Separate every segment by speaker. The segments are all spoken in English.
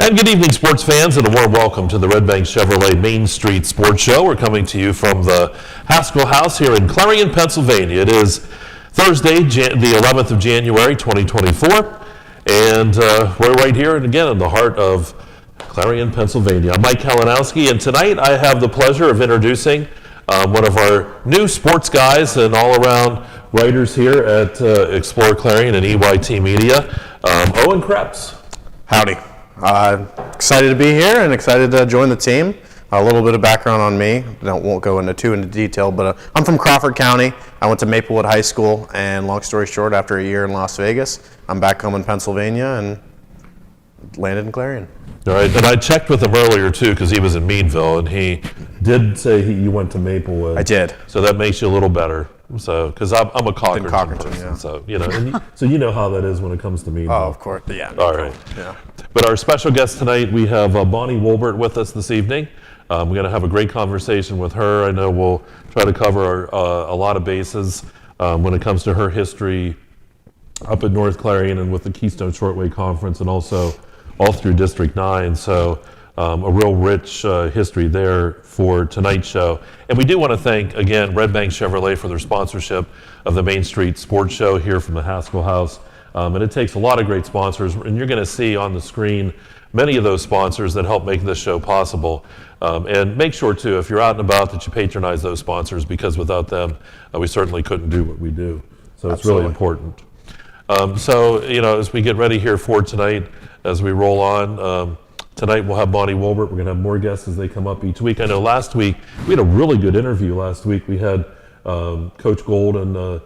Speaker 1: And good evening, sports fans, and a warm welcome to the Redbank Chevrolet Main Street Sports Show. We're coming to you from the Haskell House here in Clarion, Pennsylvania. It is Thursday, the 11th of January, 2024, and we're right here, and again, in the heart of Clarion, Pennsylvania. I'm Mike Kalinowski, and tonight I have the pleasure of introducing one of our new sports guys and all-around writers here at exploreClarion and EYT Media, Owen Krepps.
Speaker 2: Howdy. Excited to be here and excited to join the team. A little bit of background on me. Won't go into detail, but I'm from Crawford County. I went to Maplewood High School, and long story short, after a year in Las Vegas, I'm back home in Pennsylvania and landed in Clarion.
Speaker 1: All right, and I checked with him earlier too because he was in Meadville, and he did say you went to Maplewood.
Speaker 2: I did.
Speaker 1: So that makes you a little better. So, because I'm a Cockerton person,
Speaker 2: yeah.
Speaker 1: So so you know how that is when it comes to Meadville.
Speaker 2: Oh, of course, yeah.
Speaker 1: All right.
Speaker 2: Yeah.
Speaker 1: But our special guest tonight, we have Bonnie Wolbert with us this evening. We're going to have a great conversation with her. I know we'll try to cover a lot of bases when it comes to her history up at North Clarion and with the Keystone Shortway Conference, and also all through District 9. So a real rich history there for tonight's show. And we do want to thank, again, Redbank Chevrolet for their sponsorship of the Main Street Sports Show here from the Haskell House. And it takes a lot of great sponsors, and you're going to see on the screen many of those sponsors that help make this show possible. And make sure, too, if you're out and about, that you patronize those sponsors, because without them, we certainly couldn't do what we do. So it's really important. So, as we get ready here for tonight, as we roll on, tonight we'll have Bonnie Wolbert. We're going to have more guests as they come up each week. I know last week, we had a really good interview last week. We had Coach Gold and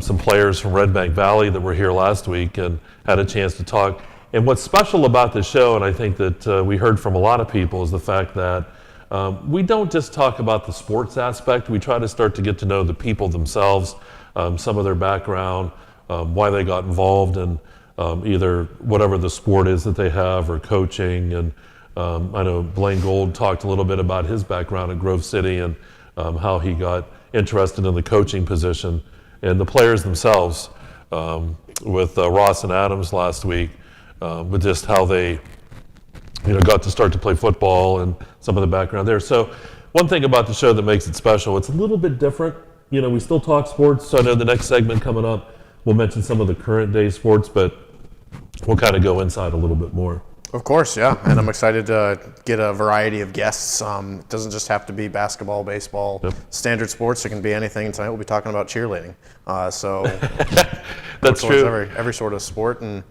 Speaker 1: some players from Redbank Valley that were here last week and had a chance to talk. And what's special about this show, and I think that we heard from a lot of people, is the fact that we don't just talk about the sports aspect. We try to start to get to know the people themselves, some of their background, why they got involved in either whatever the sport is that they have or coaching. And I know Blaine Gold talked a little bit about his background at Grove City and how he got interested in the coaching position. And the players themselves, with Ross and Adams last week, with just how they got to start to play football and some of the background there. So one thing about the show that makes it special, it's a little bit different. We still talk sports, so I know the next segment coming up, we'll mention some of the current day sports, but we'll kind of go inside a little bit more.
Speaker 2: Of course, yeah, and I'm excited to get a variety of guests. It doesn't just have to be basketball, baseball, standard sports. It can be anything. Tonight we'll be talking about cheerleading. So
Speaker 1: that's true.
Speaker 2: Every sort of sport and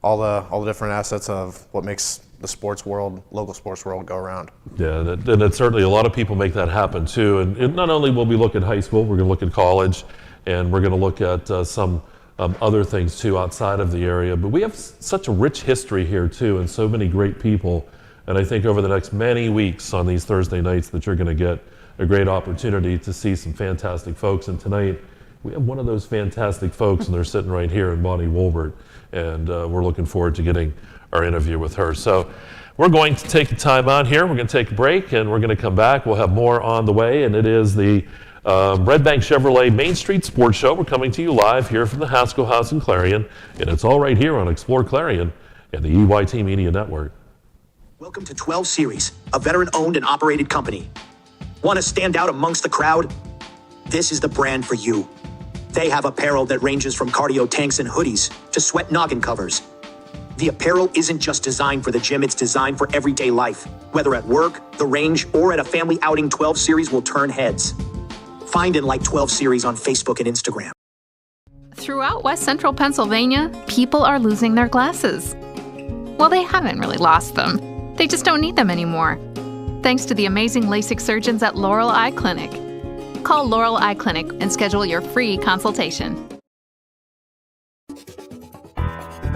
Speaker 2: all the different assets of what makes the sports world, local sports world, go around.
Speaker 1: Yeah, and it's certainly a lot of people make that happen too. And not only will we look at high school, we're going to look at college, and we're going to look at some other things too outside of the area. But we have such a rich history here too, and so many great people. And I think over the next many weeks on these Thursday nights that you're going to get a great opportunity to see some fantastic folks. And tonight we have one of those fantastic folks, and they're sitting right here in Bonnie Wolbert. And we're looking forward to getting our interview with her. So we're going to take a time out here. We're going to take a break, and we're going to come back. We'll have more on the way, and it is the Redbank Chevrolet Main Street Sports Show. We're coming to you live here from the Haskell House in Clarion, and it's all right here on exploreClarion and the EYT Media Network.
Speaker 3: Welcome to 12 Series, a veteran-owned and operated company. Want to stand out amongst the crowd? This is the brand for you. They have apparel that ranges from cardio tanks and hoodies to sweat noggin covers. The apparel isn't just designed for the gym, it's designed for everyday life. Whether at work, the range, or at a family outing, 12 Series will turn heads. Find and like 12 Series on Facebook and Instagram.
Speaker 4: Throughout West Central Pennsylvania, people are losing their glasses. Well, they haven't really lost them. They just don't need them anymore. Thanks to the amazing LASIK surgeons at Laurel Eye Clinic. Call Laurel Eye Clinic and schedule your free consultation.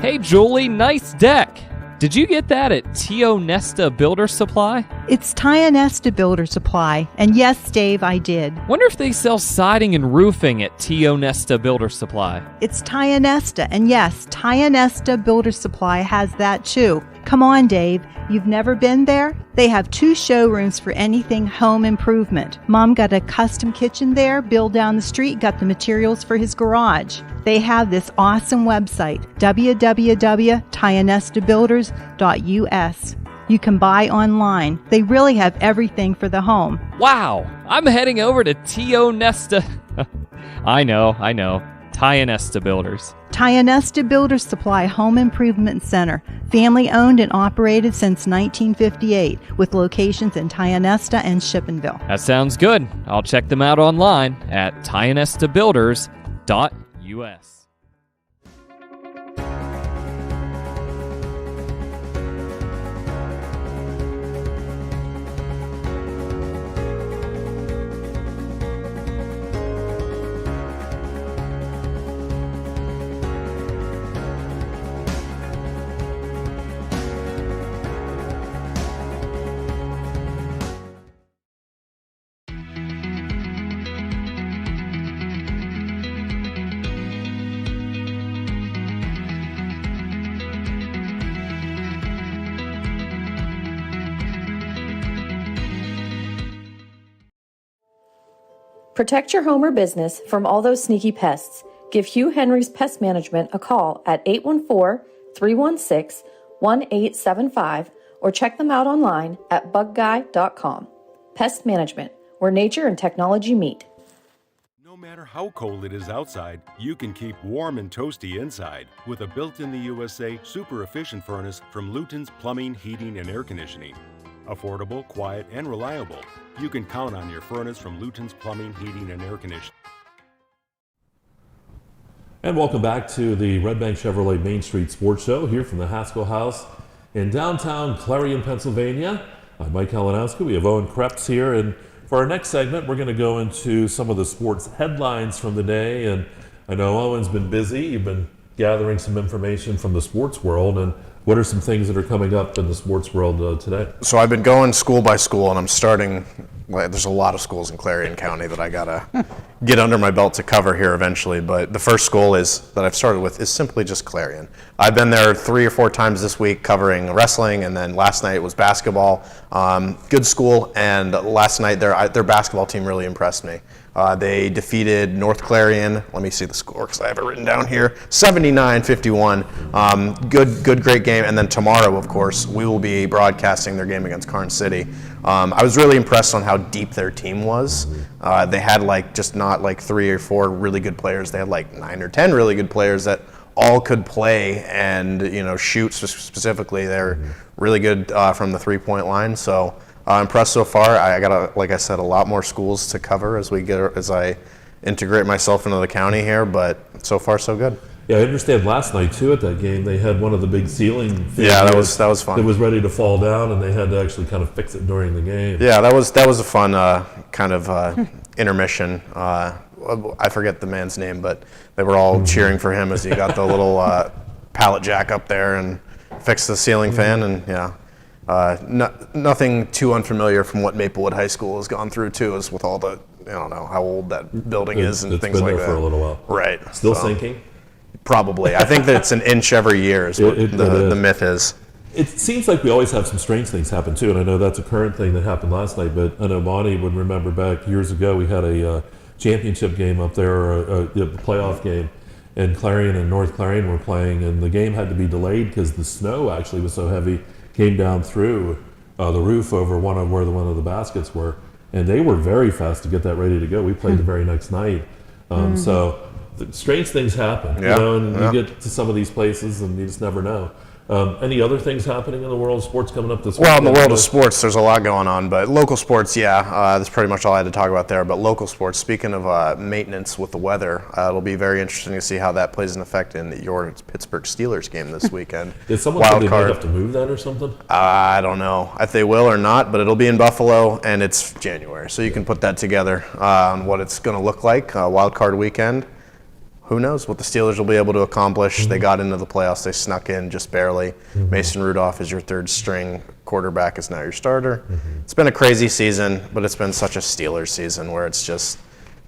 Speaker 5: Hey Julie, nice deck! Did you get that at Tio Nesta Builder Supply?
Speaker 6: It's Tio Nesta Builder Supply, and yes, Dave, I did.
Speaker 5: Wonder if they sell siding and roofing at Tio Nesta Builder Supply.
Speaker 6: It's Tio Nesta, and yes, Tio Nesta Builder Supply has that too. Come on, Dave. You've never been there? They have 2 showrooms for anything home improvement. Mom got a custom kitchen there. Bill down the street got the materials for his garage. They have this awesome website, www.tionestabuilders.us. You can buy online. They really have everything for the home.
Speaker 5: Wow, I'm heading over to Tio Nesta. I know. Tionesta Builders.
Speaker 6: Tionesta Builders Supply Home Improvement Center, family owned and operated since 1958, with locations in Tionesta and Shippenville.
Speaker 5: That sounds good. I'll check them out online at tionestabuilders.us.
Speaker 7: Protect your home or business from all those sneaky pests. Give Hugh Henry's Pest Management a call at 814-316-1875 or check them out online at bugguy.com. Pest Management, where nature and technology meet.
Speaker 8: No matter how cold it is outside, you can keep warm and toasty inside with a built-in-the-USA super efficient furnace from Luton's Plumbing, Heating, and Air Conditioning. Affordable, quiet, and reliable. You can count on your furnace from Luton's Plumbing, Heating, and Air Conditioning.
Speaker 1: And welcome back to the Redbank Chevrolet Main Street Sports Show here from the Haskell House in downtown Clarion, Pennsylvania. I'm Mike Kalinowski. We have Owen Krepps here, and for our next segment, we're going to go into some of the sports headlines from the day. And I know Owen's been busy. You've been gathering some information from the sports world, and what are some things that are coming up in the sports world today?
Speaker 2: So I've been going school by school, and I'm starting, there's a lot of schools in Clarion County that I gotta get under my belt to cover here eventually, but the first school that I've started with is simply just Clarion. I've been there 3 or 4 times this week covering wrestling, and then last night was basketball. Good school, and last night their basketball team really impressed me. They defeated North Clarion. Let me see the score because I have it written down here. 79-51. Great game. And then tomorrow, of course, we will be broadcasting their game against Carn City. I was really impressed on how deep their team was. They had not 3 or 4 really good players. They had 9 or 10 really good players that all could play and shoot specifically. They're really good from the 3-point line. So. Impressed so far. I got, like I said, a lot more schools to cover as I integrate myself into the county here, but so far so good.
Speaker 1: Yeah, I understand last night too at that game they had one of the big ceiling things.
Speaker 2: Yeah, that was fun.
Speaker 1: It was ready to fall down, and they had to actually kind of fix it during the game.
Speaker 2: Yeah, that was a fun kind of intermission. I forget the man's name, but they were all cheering for him as he got the little pallet jack up there and fixed the ceiling fan, and yeah. Nothing too unfamiliar from what Maplewood High School has gone through too, is with all the, I don't know how old that building is and things like that.
Speaker 1: It's been there for a little while.
Speaker 2: Right.
Speaker 1: Still sinking?
Speaker 2: Probably. I think that it's an inch every year is what the myth is.
Speaker 1: It seems like we always have some strange things happen too, and I know that's a current thing that happened last night, but I know Bonnie would remember back years ago we had a championship game up there, or a playoff game, and Clarion and North Clarion were playing, and the game had to be delayed because the snow actually was so heavy, came down through the roof over one of the baskets were, and they were very fast to get that ready to go. We played the very next night. So strange things happen, and you get to some of these places and you just never know. Any other things happening in the world of sports coming up this week?
Speaker 2: Well, in the world of sports, there's a lot going on, but local sports, that's pretty much all I had to talk about there. But local sports, speaking of maintenance with the weather, it'll be very interesting to see how that plays an effect in your Pittsburgh Steelers game this weekend.
Speaker 1: Did someone say they might have to move that or something?
Speaker 2: I don't know if they will or not, but it'll be in Buffalo, and it's January, so you can put that together on what it's going to look like, wild card weekend. Who knows what the Steelers will be able to accomplish. They got into the playoffs. They snuck in just barely. Mason Rudolph is your third string quarterback, is now your starter. It's been a crazy season, but it's been such a Steelers season where it's just,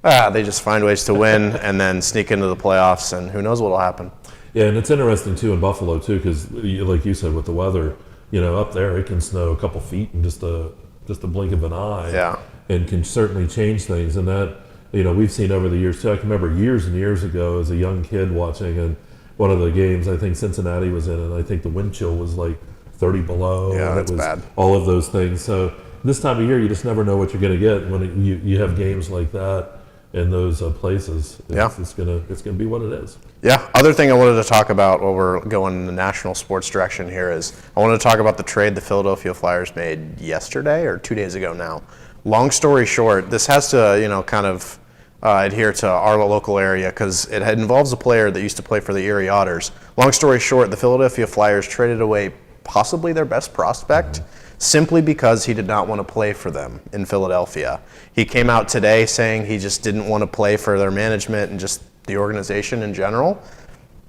Speaker 2: they just find ways to win and then sneak into the playoffs, and who knows what will happen.
Speaker 1: Yeah, and it's interesting too in Buffalo too, because like you said with the weather, up there it can snow a couple feet in just a blink of an eye.
Speaker 2: Yeah.
Speaker 1: And can certainly change things, and that we've seen over the years too. I can remember years and years ago as a young kid watching, and one of the games I think Cincinnati was in, and I think the wind chill was like 30 below.
Speaker 2: Yeah,
Speaker 1: and
Speaker 2: that's
Speaker 1: it was
Speaker 2: bad.
Speaker 1: All of those things. So this time of year, you just never know what you're going to get when you have games like that in those places. It's gonna be what it is.
Speaker 2: Yeah. Other thing I wanted to talk about while we're going in the national sports direction here is I wanted to talk about the trade the Philadelphia Flyers made yesterday or 2 days ago now. Long story short, this has to kind of adhere to our local area because it involves a player that used to play for the Erie Otters. Long story short, the Philadelphia Flyers traded away possibly their best prospect simply because he did not want to play for them in Philadelphia. He came out today saying he just didn't want to play for their management and just the organization in general.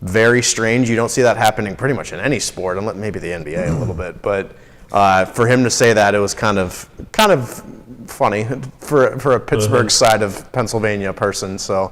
Speaker 2: Very strange. You don't see that happening pretty much in any sport, unless maybe the NBA a little bit. But for him to say that, it was kind of funny for a Pittsburgh side of Pennsylvania person. So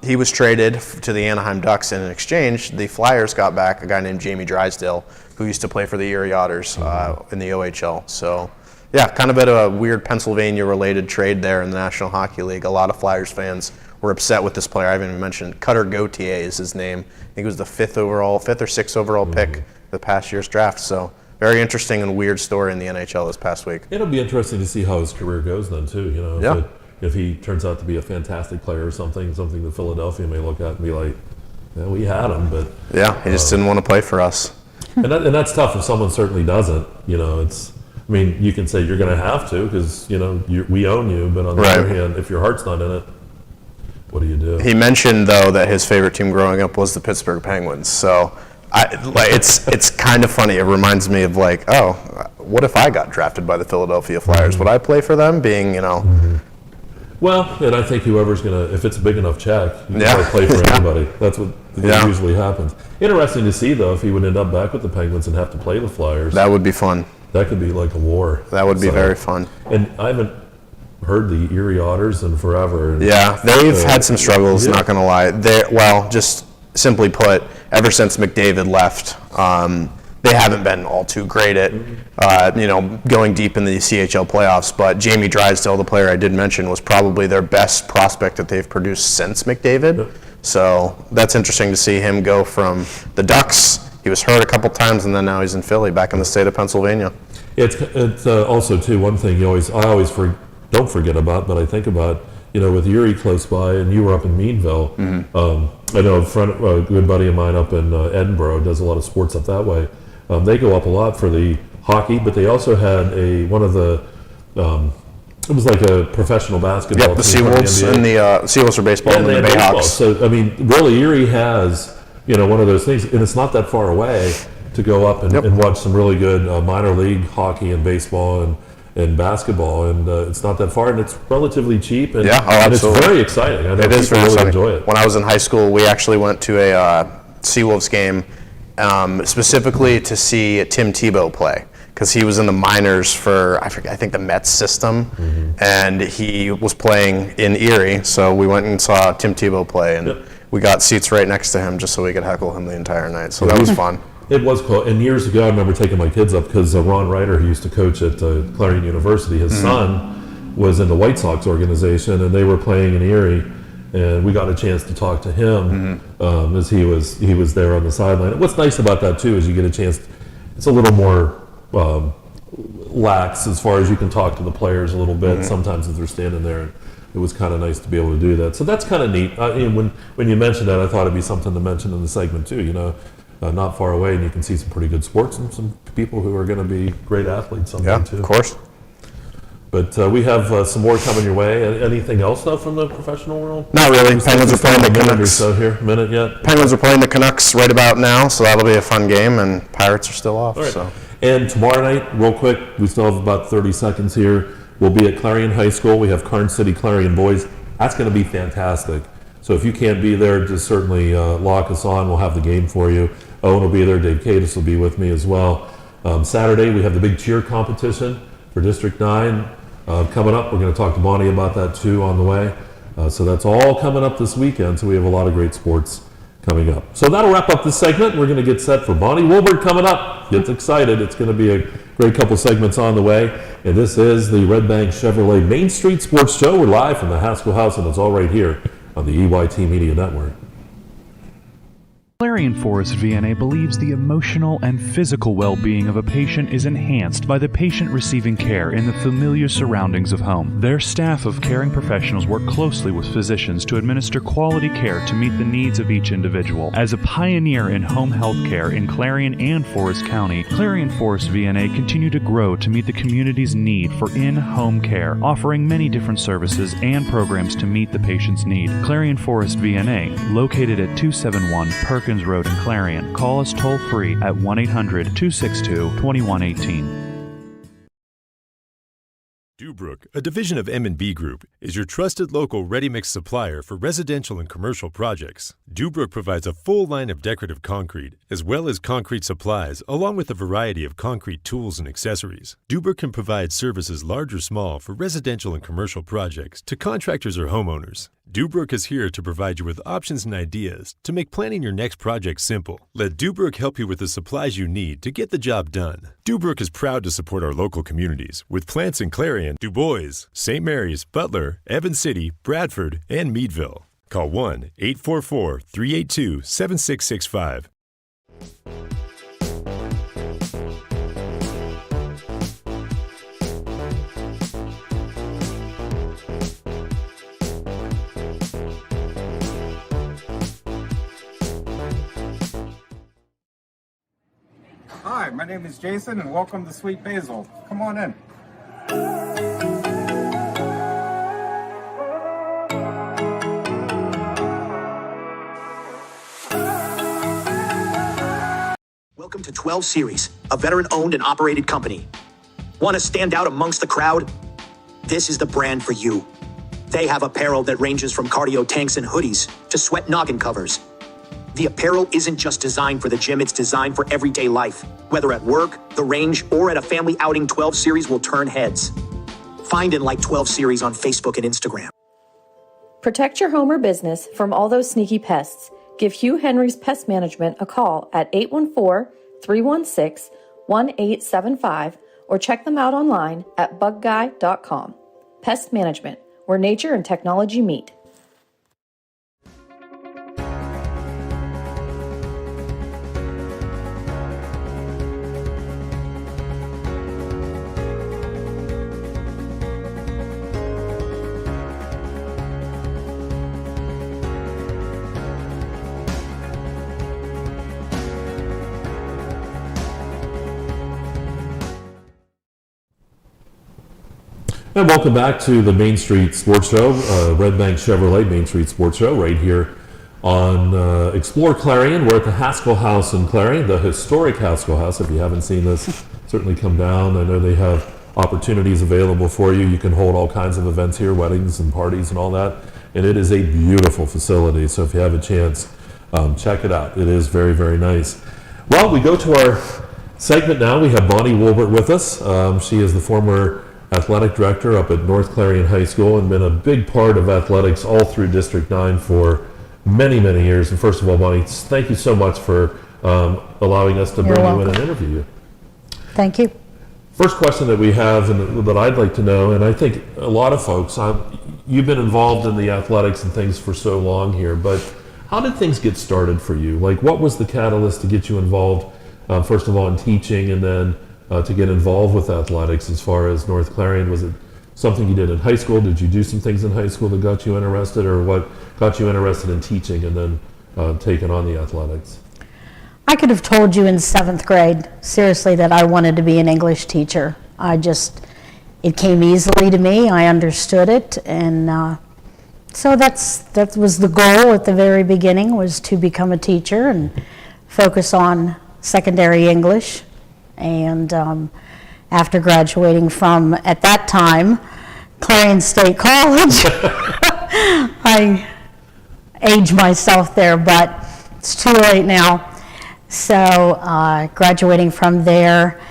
Speaker 2: he was traded to the Anaheim Ducks, and in exchange, the Flyers got back a guy named Jamie Drysdale, who used to play for the Erie Otters in the OHL. So, yeah, kind of a weird Pennsylvania-related trade there in the National Hockey League. A lot of Flyers fans were upset with this player. I haven't even mentioned Cutter Gauthier is his name. I think he was the fifth or sixth overall pick the past year's draft. So, very interesting and weird story in the NHL this past week.
Speaker 1: It'll be interesting to see how his career goes then too. If he turns out to be a fantastic player or something that Philadelphia may look at and be like, yeah, we had him, but
Speaker 2: he just didn't want to play for us.
Speaker 1: And that's tough if someone certainly doesn't. You can say you're going to have to because we own you, but on the other hand, if your heart's not in it, what do you do?
Speaker 2: He mentioned though that his favorite team growing up was the Pittsburgh Penguins. So it's kind of funny. It reminds me of what if I got drafted by the Philadelphia Flyers? Would I play for them?
Speaker 1: Well, and I think whoever's if it's a big enough check, you can play for anybody. That's what usually happens. Interesting to see though if he would end up back with the Penguins and have to play the Flyers.
Speaker 2: That would be fun.
Speaker 1: That could be like a war.
Speaker 2: That would be very fun.
Speaker 1: And I haven't heard the Erie Otters in forever.
Speaker 2: They've had some struggles. Not going to lie. Just simply put, ever since McDavid left, they haven't been all too great at, going deep in the CHL playoffs. But Jamie Drysdale, the player I did mention, was probably their best prospect that they've produced since McDavid. Yep. So that's interesting to see him go from the Ducks. He was hurt a couple times, and then now he's in Philly, back in the state of Pennsylvania.
Speaker 1: It's also too one thing I always don't forget about, but I think about with Erie close by, and you were up in Meadville. I know a good buddy of mine up in Edinburgh does a lot of sports up that way. They go up a lot for the hockey, but they also had one of the it was like a professional basketball.
Speaker 2: Yep, the Seawolves and the Seawolves are baseball and the Bayhawks.
Speaker 1: So really Erie has one of those things, and it's not that far away to go up and watch some really good minor league hockey and baseball and basketball, and it's not that far, and it's relatively cheap, and, and it's very exciting. I know
Speaker 2: it is
Speaker 1: people
Speaker 2: very
Speaker 1: really
Speaker 2: exciting.
Speaker 1: enjoy it.
Speaker 2: When I was in high school, we actually went to a Seawolves game specifically to see Tim Tebow play, because he was in the minors for I think the Mets system, and he was playing in Erie, so we went and saw Tim Tebow play, and we got seats right next to him just so we could heckle him the entire night. So that was fun.
Speaker 1: It was cool. And years ago, I remember taking my kids up because Ron Ryder, who used to coach at Clarion University, his son was in the White Sox organization, and they were playing in Erie. And we got a chance to talk to him as he was there on the sideline. And what's nice about that too is you get a chance. It's a little more lax as far as you can talk to the players a little bit. Sometimes if they're standing there, and it was kind of nice to be able to do that. So that's kind of neat. When you mentioned that, I thought it'd be something to mention in the segment too. Not far away, and you can see some pretty good sports and some people who are going to be great athletes someday too.
Speaker 2: Yeah, of course.
Speaker 1: But we have some more coming your way. Anything else though from the professional world?
Speaker 2: Not really. Penguins are playing the Canucks.
Speaker 1: So here, a minute yet.
Speaker 2: Penguins are playing the Canucks right about now, so that'll be a fun game. And Pirates are still off.
Speaker 1: All right.
Speaker 2: So.
Speaker 1: And tomorrow night, real quick, we still have about 30 seconds here. We'll be at Clarion High School. We have Karn City Clarion boys. That's going to be fantastic. So if you can't be there, just certainly lock us on. We'll have the game for you. Owen will be there. Dave Cadis will be with me as well. Saturday, we have the big cheer competition for District 9 coming up. We're going to talk to Bonnie about that too on the way. So that's all coming up this weekend. So we have a lot of great sports coming up. So that'll wrap up this segment. We're going to get set for Bonnie Wolbert coming up. Get excited. It's going to be a great couple segments on the way. And this is the Redbank Chevrolet Main Street Sports Show. We're live from the Haskell House, and it's all right here on the EYT Media Network.
Speaker 9: Clarion Forest VNA believes the emotional and physical well-being of a patient is enhanced by the patient receiving care in the familiar surroundings of home. Their staff of caring professionals work closely with physicians to administer quality care to meet the needs of each individual. As a pioneer in home health care in Clarion and Forest County, Clarion Forest VNA continue to grow to meet the community's need for in-home care, offering many different services and programs to meet the patient's need. Clarion Forest VNA, located at 271 Perkins Road in Clarion. Call us toll-free at 1-800-262-2118.
Speaker 10: Dubrook, a division of M&B Group, is your trusted local ready-mix supplier for residential and commercial projects. Dubrook provides a full line of decorative concrete, as well as concrete supplies, along with a variety of concrete tools and accessories. Dubrook can provide services large or small for residential and commercial projects to contractors or homeowners. Dubrook is here to provide you with options and ideas to make planning your next project simple. Let Dubrook help you with the supplies you need to get the job done. Dubrook is proud to support our local communities with plants in Clarion, Du Bois, St. Mary's, Butler, Evans City, Bradford, and Meadville. Call 1-844-382-7665.
Speaker 11: Hi, my name is Jason and welcome to Sweet Basil. Come on in.
Speaker 3: Welcome to 12 Series, a veteran-owned and operated company. Want to stand out amongst the crowd? This is the brand for you. They have apparel that ranges from cardio tanks and hoodies to sweat noggin covers. The apparel isn't just designed for the gym, it's designed for everyday life. Whether at work, the range, or at a family outing, 12 Series will turn heads. Find and like 12 Series on Facebook and Instagram.
Speaker 7: Protect your home or business from all those sneaky pests. Give Hugh Henry's Pest Management a call at 814-316-1875 or check them out online at bugguy.com. Pest Management, where nature and technology meet.
Speaker 1: And welcome back to the Main Street Sports Show, Redbank Chevrolet Main Street Sports Show, right here on Explore Clarion. We're at the Haskell House in Clarion, the historic Haskell House. If you haven't seen this, certainly come down. I know they have opportunities available for you. You can hold all kinds of events here, weddings and parties and all that. And it is a beautiful facility, so if you have a chance, check it out. It is very, very nice. Well, we go to our segment now. We have Bonnie Wolbert with us. She is the former athletic director up at North Clarion High School and been a big part of athletics all through District 9 for many, many years. And first of all, Bonnie, thank you so much for allowing us to bring you in and interview you.
Speaker 12: Thank you.
Speaker 1: First question that we have and that I'd like to know, and I think a lot of folks, you've been involved in the athletics and things for so long here, but how did things get started for you? Like, what was the catalyst to get you involved, first of all, in teaching and then to get involved with athletics as far as North Clarion? Was it something you did in high school? Did you do some things in high school that got you interested, or what got you interested in teaching and then taking on the athletics?
Speaker 12: I could have told you in 7th grade, seriously, that I wanted to be an English teacher. It came easily to me. I understood it, and so that was the goal at the very beginning, was to become a teacher and focus on secondary English. And after graduating from, at that time, Clarion State College, I aged myself there, but it's too late now. So graduating from there,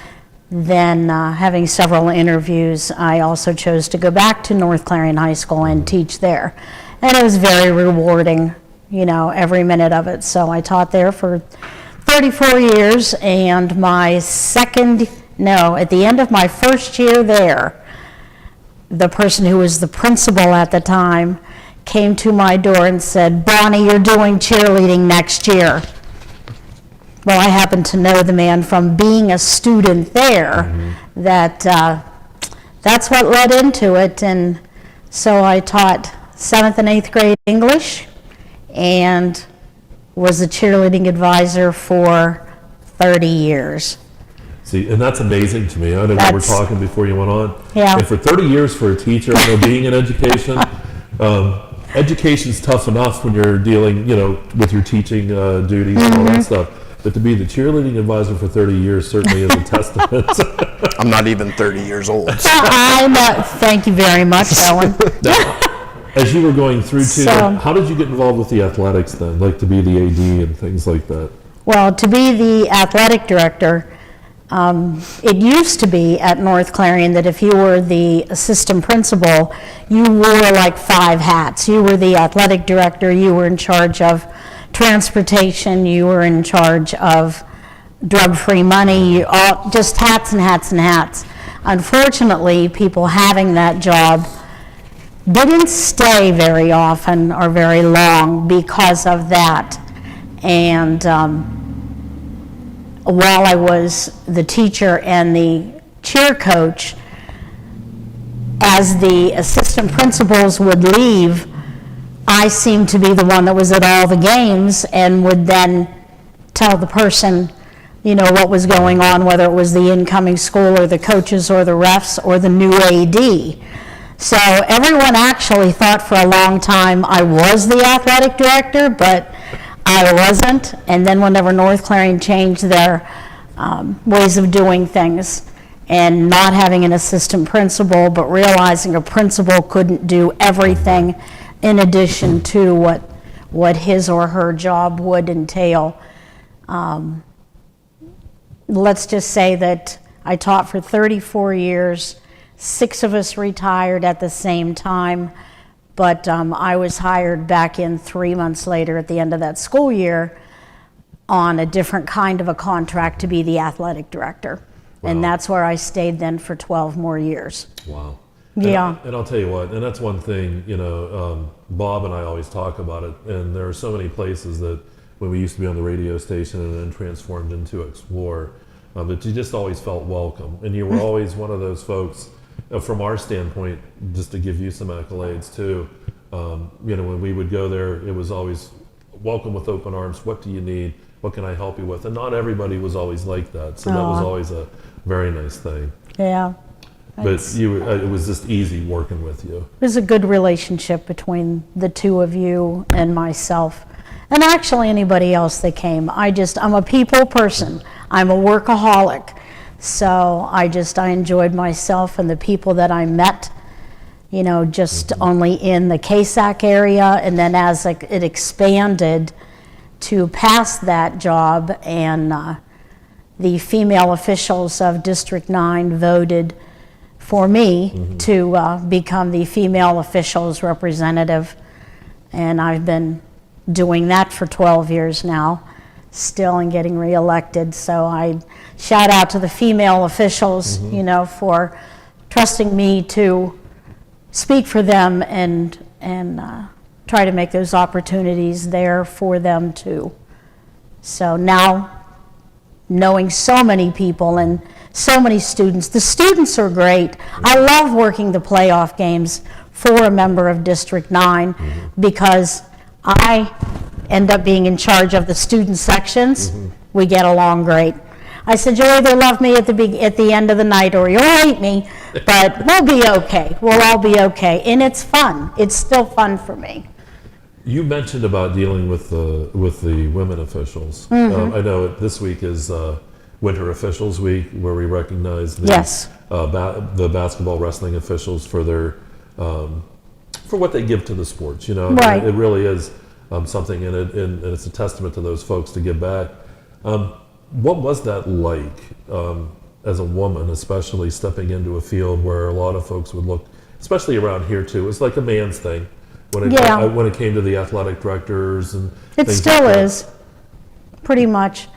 Speaker 12: then having several interviews, I also chose to go back to North Clarion High School and teach there. And it was very rewarding every minute of it. So I taught there for 34 years, and at the end of my first year there, the person who was the principal at the time came to my door and said, "Bonnie, you're doing cheerleading next year." Well, I happened to know the man from being a student there, that's what led into it. And so I taught 7th and 8th grade English and was a cheerleading advisor for 30 years.
Speaker 1: See, and that's amazing to me. I know we were talking before you went on.
Speaker 12: Yeah.
Speaker 1: And for 30 years for a teacher, being in education, education's tough enough when you're dealing, with your teaching duties and all that stuff. But to be the cheerleading advisor for 30 years certainly is a testament.
Speaker 2: I'm not even 30 years old.
Speaker 12: I'm not. Thank you very much, Owen.
Speaker 1: As you were going through how did you get involved with the athletics then, like to be the AD and things like that?
Speaker 12: Well, to be the athletic director, it used to be at North Clarion that if you were the assistant principal, you wore like 5 hats. You were the athletic director, you were in charge of transportation, you were in charge of drug-free money, just hats and hats and hats. Unfortunately, people having that job didn't stay very often or very long because of that. And while I was the teacher and the cheer coach, as the assistant principals would leave, I seemed to be the one that was at all the games and would then tell the person, what was going on, whether it was the incoming school or the coaches or the refs or the new AD. So everyone actually thought for a long time I was the athletic director, but I wasn't. And then whenever North Clarion changed their ways of doing things and not having an assistant principal, but realizing a principal couldn't do everything in addition to what his or her job would entail. Let's just say that I taught for 34 years. 6 of us retired at the same time, but I was hired back in 3 months later at the end of that school year on a different kind of a contract to be the athletic director. Wow. And that's where I stayed then for 12 more years.
Speaker 1: Wow.
Speaker 12: Yeah.
Speaker 1: And I'll tell you what, and that's one thing, Bob and I always talk about it, and there are so many places that when we used to be on the radio station and then transformed into Explore, that you just always felt welcome. And you were always one of those folks, from our standpoint, just to give you some accolades too, when we would go there, it was always welcome with open arms. What do you need? What can I help you with? And not everybody was always like that, so that was always a very nice thing.
Speaker 12: Yeah.
Speaker 1: But it was just easy working with you.
Speaker 12: It was a good relationship between the two of you and myself, and actually anybody else that came. I'm a people person. I'm a workaholic. So I enjoyed myself and the people that I met, just only in the KSAC area. And then as it expanded to past that job, and the female officials of District 9 voted for me to become the female officials representative. And I've been doing that for 12 years now, still, and getting reelected. So I shout out to the female officials, for trusting me to speak for them and try to make those opportunities there for them too. So now, knowing so many people and so many students, the students are great. I love working the playoff games for a member of District 9 because I end up being in charge of the student sections. We get along great. I said, you'll either love me at the end of the night or you'll hate me, but we'll be okay. We'll all be okay. And it's fun. It's still fun for me.
Speaker 1: You mentioned about dealing with the women officials. I know this week is Winter Officials Week, where we recognize the basketball wrestling officials for their for what they give to the sports.
Speaker 12: Right.
Speaker 1: It really is something, and it's a testament to those folks to give back. What was that like as a woman, especially stepping into a field where a lot of folks would look, especially around here too, it's like a man's thing. when it came to the athletic directors and
Speaker 12: It
Speaker 1: things
Speaker 12: still
Speaker 1: like that.
Speaker 12: is, pretty much.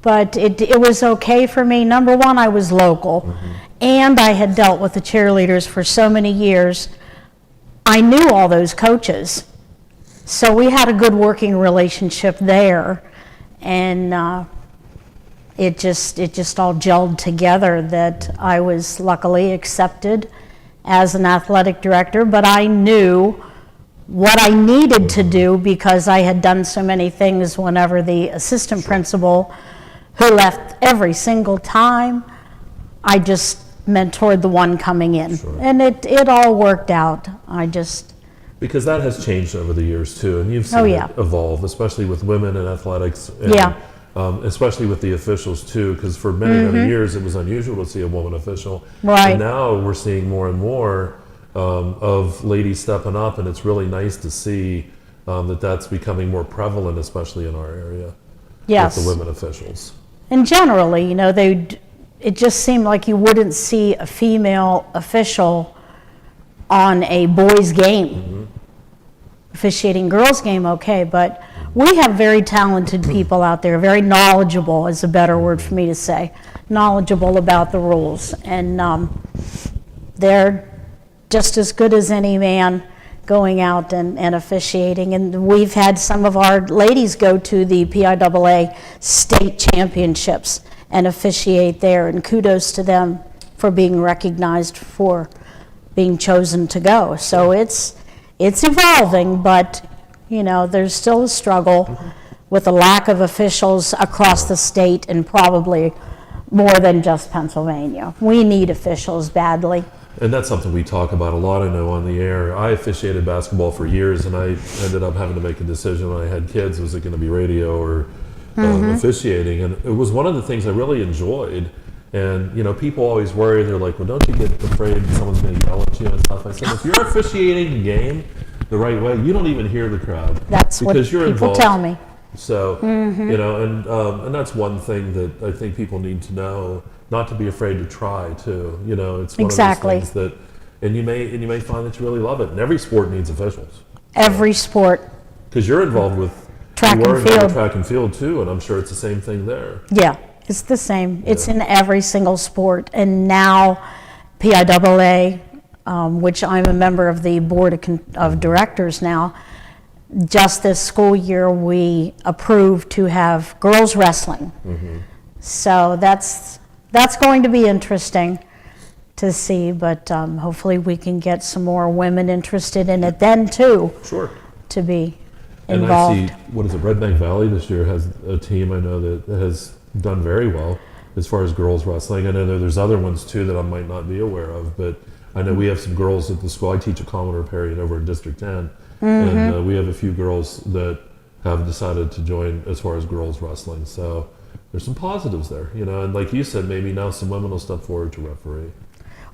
Speaker 12: But it was okay for me. Number one, I was local, and I had dealt with the cheerleaders for so many years. I knew all those coaches, so we had a good working relationship there, and it just all gelled together that I was luckily accepted as an athletic director, but I knew what I needed to do because I had done so many things whenever the assistant principal, who left every single time, I just mentored the one coming in. And it all worked out.
Speaker 1: Because that has changed over the years too, and you've seen it evolve, especially with women in athletics, and, especially with the officials too, because for many years it was unusual to see a woman official.
Speaker 12: Right.
Speaker 1: And now we're seeing more and more of ladies stepping up, and it's really nice to see that's becoming more prevalent, especially in our area.
Speaker 12: Yes.
Speaker 1: With the women officials.
Speaker 12: And generally, it just seemed like you wouldn't see a female official on a boys' game. Officiating girls' game, okay, but we have very talented people out there, very knowledgeable is a better word for me to say, knowledgeable about the rules, and they're just as good as any man going out and officiating. And we've had some of our ladies go to the PIAA state championships and officiate there, and kudos to them for being recognized for being chosen to go. So it's evolving, but there's still a struggle with a lack of officials across the state, and probably more than just Pennsylvania. We need officials badly.
Speaker 1: And that's something we talk about a lot, I know, on the air. I officiated basketball for years, and I ended up having to make a decision when I had kids. Was it going to be radio or officiating? And it was one of the things I really enjoyed. And, people always worry. They're like, well, don't you get afraid someone's going to yell at you and stuff? I said, if you're officiating a game the right way, you don't even hear the crowd.
Speaker 12: That's what
Speaker 1: you're
Speaker 12: people
Speaker 1: involved.
Speaker 12: tell me.
Speaker 1: So, and that's one thing that I think people need to know, not to be afraid to try too. It's one of those things that, and you may find that you really love it. And every sport needs officials.
Speaker 12: Every sport.
Speaker 1: Because you're involved with
Speaker 12: track and field
Speaker 1: too, and I'm sure it's the same thing there.
Speaker 12: Yeah, it's the same. Yeah. It's in every single sport, and now PIAA, which I'm a member of the board of directors now. Just this school year, we approved to have girls wrestling. So that's going to be interesting to see, but hopefully we can get some more women interested in it then too.
Speaker 1: Sure.
Speaker 12: To be involved.
Speaker 1: And I see, Redbank Valley this year has a team I know that has done very well as far as girls wrestling. I know there's other ones too that I might not be aware of, but I know we have some girls at the school. I teach a common period over in District 10. And we have a few girls that have decided to join as far as girls wrestling. So there's some positives there, and like you said, maybe now some women will step forward to referee.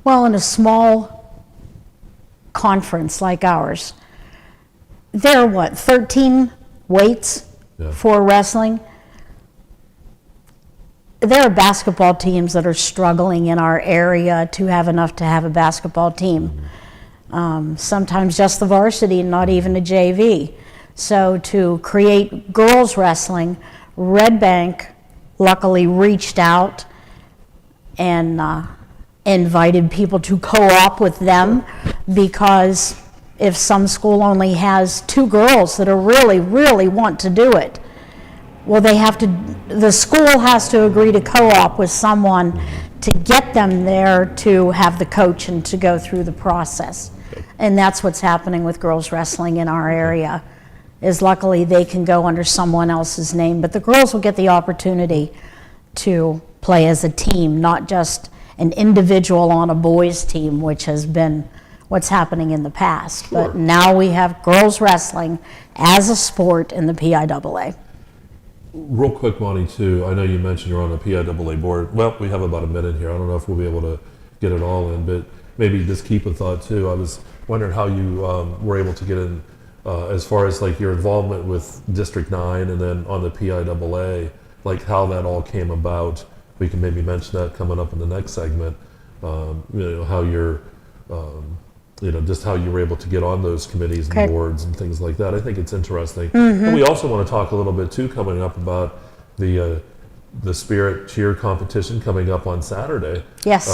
Speaker 12: Well, in a small conference like ours, there are 13 weights for wrestling? There are basketball teams that are struggling in our area to have enough to have a basketball team. Sometimes just the varsity and not even a JV. So to create girls wrestling, Redbank luckily reached out and invited people to co-op with them, because if some school only has 2 girls that are really want to do it, well, the school has to agree to co-op with someone to get them there to have the coach and to go through the process. And that's what's happening with girls wrestling in our area, is luckily they can go under someone else's name, but the girls will get the opportunity to play as a team, not just an individual on a boys team, which has been what's happening in the past. Sure. But now we have girls wrestling as a sport in the PIAA.
Speaker 1: Real quick, Bonnie, too, I know you mentioned you're on the PIAA board. Well, we have about a minute here. I don't know if we'll be able to get it all in, but maybe just keep a thought, too. I was wondering how you were able to get in as far as like your involvement with District 9 and then on the PIAA, like how that all came about. We can maybe mention that coming up in the next segment, how your just how you were able to get on those committees and
Speaker 12: Okay.
Speaker 1: boards and things like that. I think it's interesting. And we also want to talk a little bit too coming up about the Spirit Cheer competition coming up on Saturday.
Speaker 12: Yes.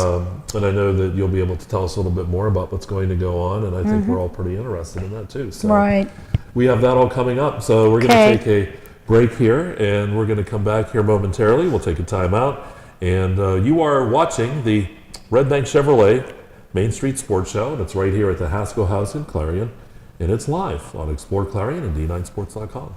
Speaker 1: And I know that you'll be able to tell us a little bit more about what's going to go on, and I think we're all pretty interested in that too. So
Speaker 12: Right.
Speaker 1: we have that all coming up. So we're going to take a break here, and we're going to come back here momentarily. We'll take a time out. And you are watching the Redbank Chevrolet Main Street Sports Show, and it's right here at the Haskell House in Clarion, and it's live on exploreClarion and D9Sports.com.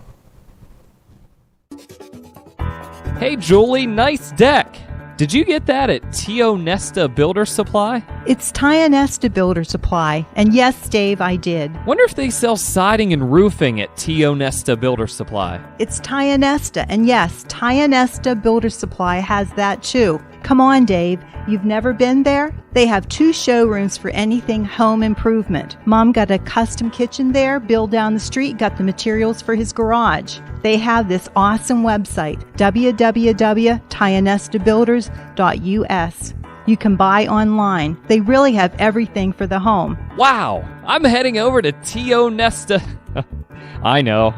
Speaker 5: Hey Julie, nice deck. Did you get that at Tio Nesta Builder Supply?
Speaker 6: It's Nesta Builder Supply, and yes, Dave, I did.
Speaker 5: Wonder if they sell siding and roofing at Tio Nesta Builder Supply.
Speaker 6: It's Nesta, and yes, Nesta Builder Supply has that too. Come on, Dave. You've never been there? They have 2 showrooms for anything home improvement. Mom got a custom kitchen there. Bill down the street got the materials for his garage. They have this awesome website, www.tionestabuilders.us. You can buy online. They really have everything for the home.
Speaker 5: Wow, I'm heading over to Tio Nesta. I know.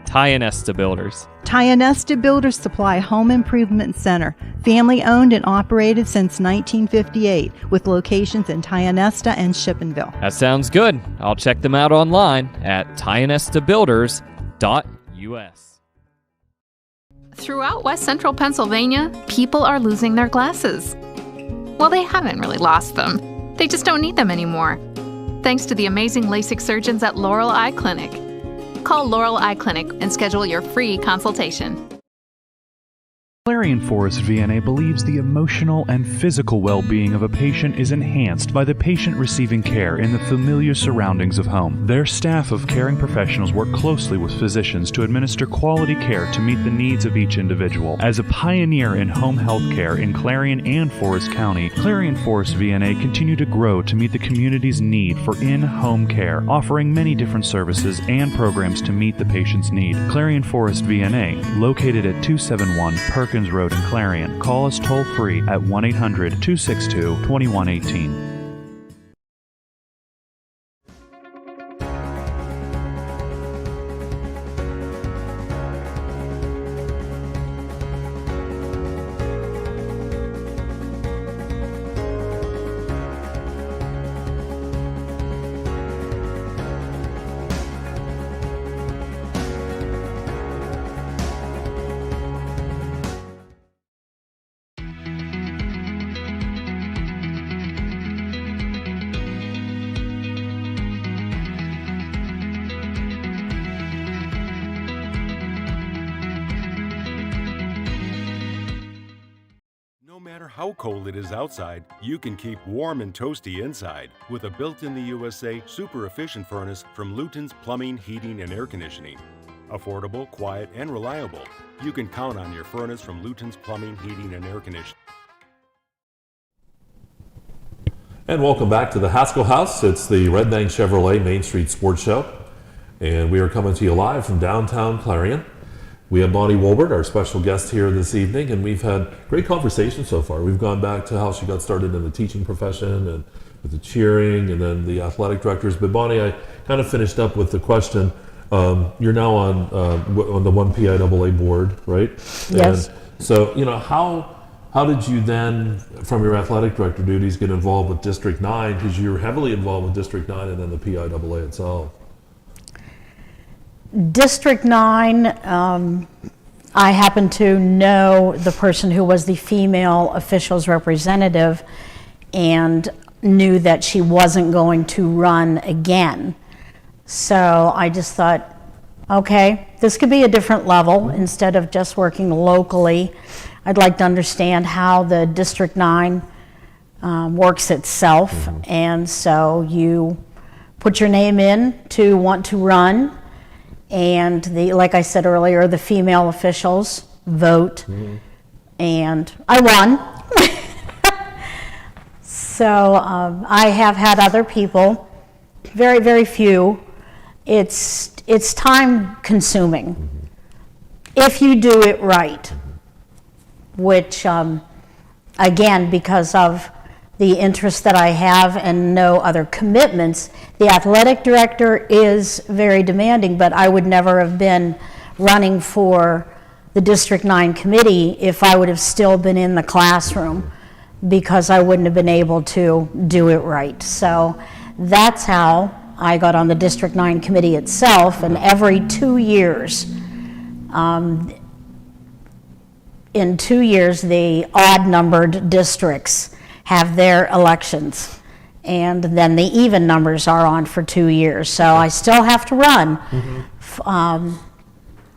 Speaker 5: Tionesta Builders.
Speaker 6: Tionesta Builder Supply Home Improvement Center, family owned and operated since 1958, with locations in Tionesta and Shippenville.
Speaker 5: That sounds good. I'll check them out online at tionestabuilders.us.
Speaker 4: Throughout West Central Pennsylvania, people are losing their glasses. Well, they haven't really lost them. They just don't need them anymore. Thanks to the amazing LASIK surgeons at Laurel Eye Clinic. Call Laurel Eye Clinic and schedule your free consultation.
Speaker 9: Clarion Forest VNA believes the emotional and physical well-being of a patient is enhanced by the patient receiving care in the familiar surroundings of home. Their staff of caring professionals work closely with physicians to administer quality care to meet the needs of each individual. As a pioneer in home health care in Clarion and Forest County, Clarion Forest VNA continue to grow to meet the community's need for in-home care, offering many different services and programs to meet the patient's need. Clarion Forest VNA, located at 271 Perkins Road in Clarion. Call us toll-free at 1-800-262-2118.
Speaker 8: No matter how cold it is outside, you can keep warm and toasty inside with a built-in-the-USA super efficient furnace from Luton's Plumbing, Heating, and Air Conditioning. Affordable, quiet, and reliable. You can count on your furnace from Luton's Plumbing, Heating, and Air Conditioning.
Speaker 1: And welcome back to the Haskell House. It's the Redbank Chevrolet Main Street Sports Show, and we are coming to you live from downtown Clarion. We have Bonnie Wolbert, our special guest here this evening, and we've had great conversation so far. We've gone back to how she got started in the teaching profession and with the cheering and then the athletic directors. But Bonnie, I kind of finished up with the question. You're now on the one PIAA board, right?
Speaker 12: Yes.
Speaker 1: And so, how did you then, from your athletic director duties, get involved with District 9? Because you're heavily involved with District 9 and then the PIAA itself.
Speaker 12: District 9, I happen to know the person who was the female officials representative and knew that she wasn't going to run again. So I just thought, okay, this could be a different level. Instead of just working locally, I'd like to understand how the District 9 works itself. And so you put your name in to want to run. And like I said earlier, the female officials vote, and I won. So I have had other people, very, very few. It's time consuming if you do it right, which again, because of the interest that I have and no other commitments. The athletic director is very demanding, but I would never have been running for the District 9 committee if I would have still been in the classroom, because I wouldn't have been able to do it right. So that's how I got on the District 9 committee itself, and every 2 years, in 2 years, the odd-numbered districts have their elections, and then the even numbers are on for 2 years. So I still have to run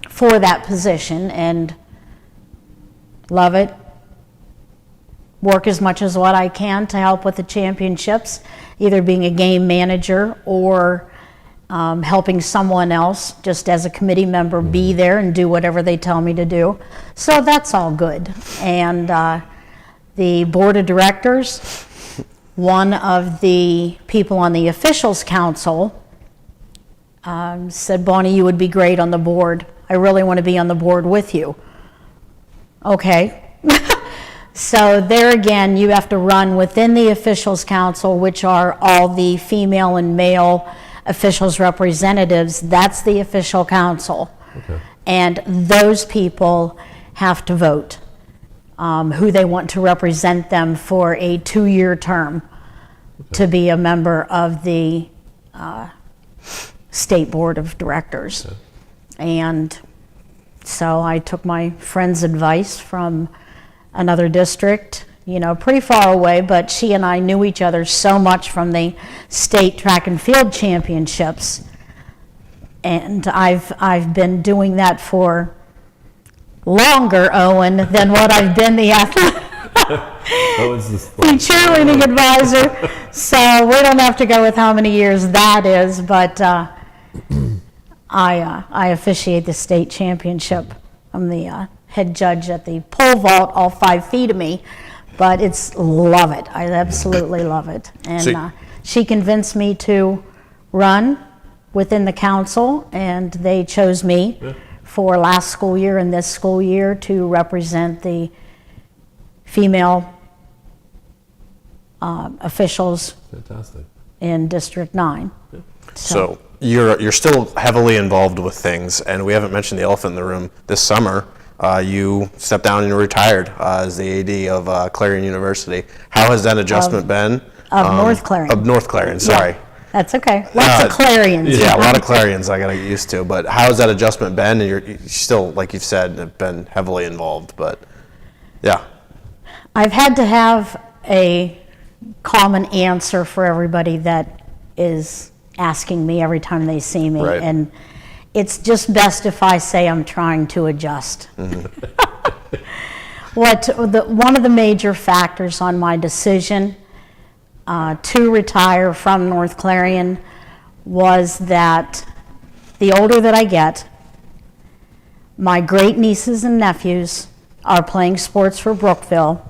Speaker 12: for that position, and love it. Work as much as what I can to help with the championships, either being a game manager or helping someone else just as a committee member be there and do whatever they tell me to do. So that's all good. And the board of directors, one of the people on the officials council said, Bonnie, you would be great on the board. I really want to be on the board with you. Okay. So there again, you have to run within the officials council, which are all the female and male officials representatives. That's the official council.
Speaker 1: Okay.
Speaker 12: And those people have to vote who they want to represent them for a 2-year term to be a member of the state board of directors.
Speaker 1: Okay.
Speaker 12: And so I took my friend's advice from another district, pretty far away, but she and I knew each other so much from the state track and field championships. And I've been doing that for longer, Owen, than what I've been the cheerleading advisor. So we don't have to go with how many years that is, but I officiate the state championship. I'm the head judge at the pole vault, all 5 feet of me, but love it. I absolutely love it. And she convinced me to run within the council, and they chose me for last school year and this school year to represent the female officials.
Speaker 1: Fantastic.
Speaker 12: In District 9.
Speaker 1: Yeah.
Speaker 2: So you're still heavily involved with things, and we haven't mentioned the elephant in the room. This summer, you stepped down and retired as the AD of Clarion University. How has that adjustment been?
Speaker 12: Of North Clarion.
Speaker 2: Of North Clarion, sorry.
Speaker 12: Yeah, that's okay. Lots of Clarions.
Speaker 2: Yeah, a lot of Clarions I got to get used to. But how has that adjustment been? And you're still, like you've said, have been heavily involved. But yeah.
Speaker 12: I've had to have a common answer for everybody that is asking me every time they see me.
Speaker 2: Right.
Speaker 12: And it's just best if I say I'm trying to adjust.
Speaker 2: Mm-hmm.
Speaker 12: One of the major factors on my decision to retire from North Clarion was that the older that I get, my great nieces and nephews are playing sports for Brookville,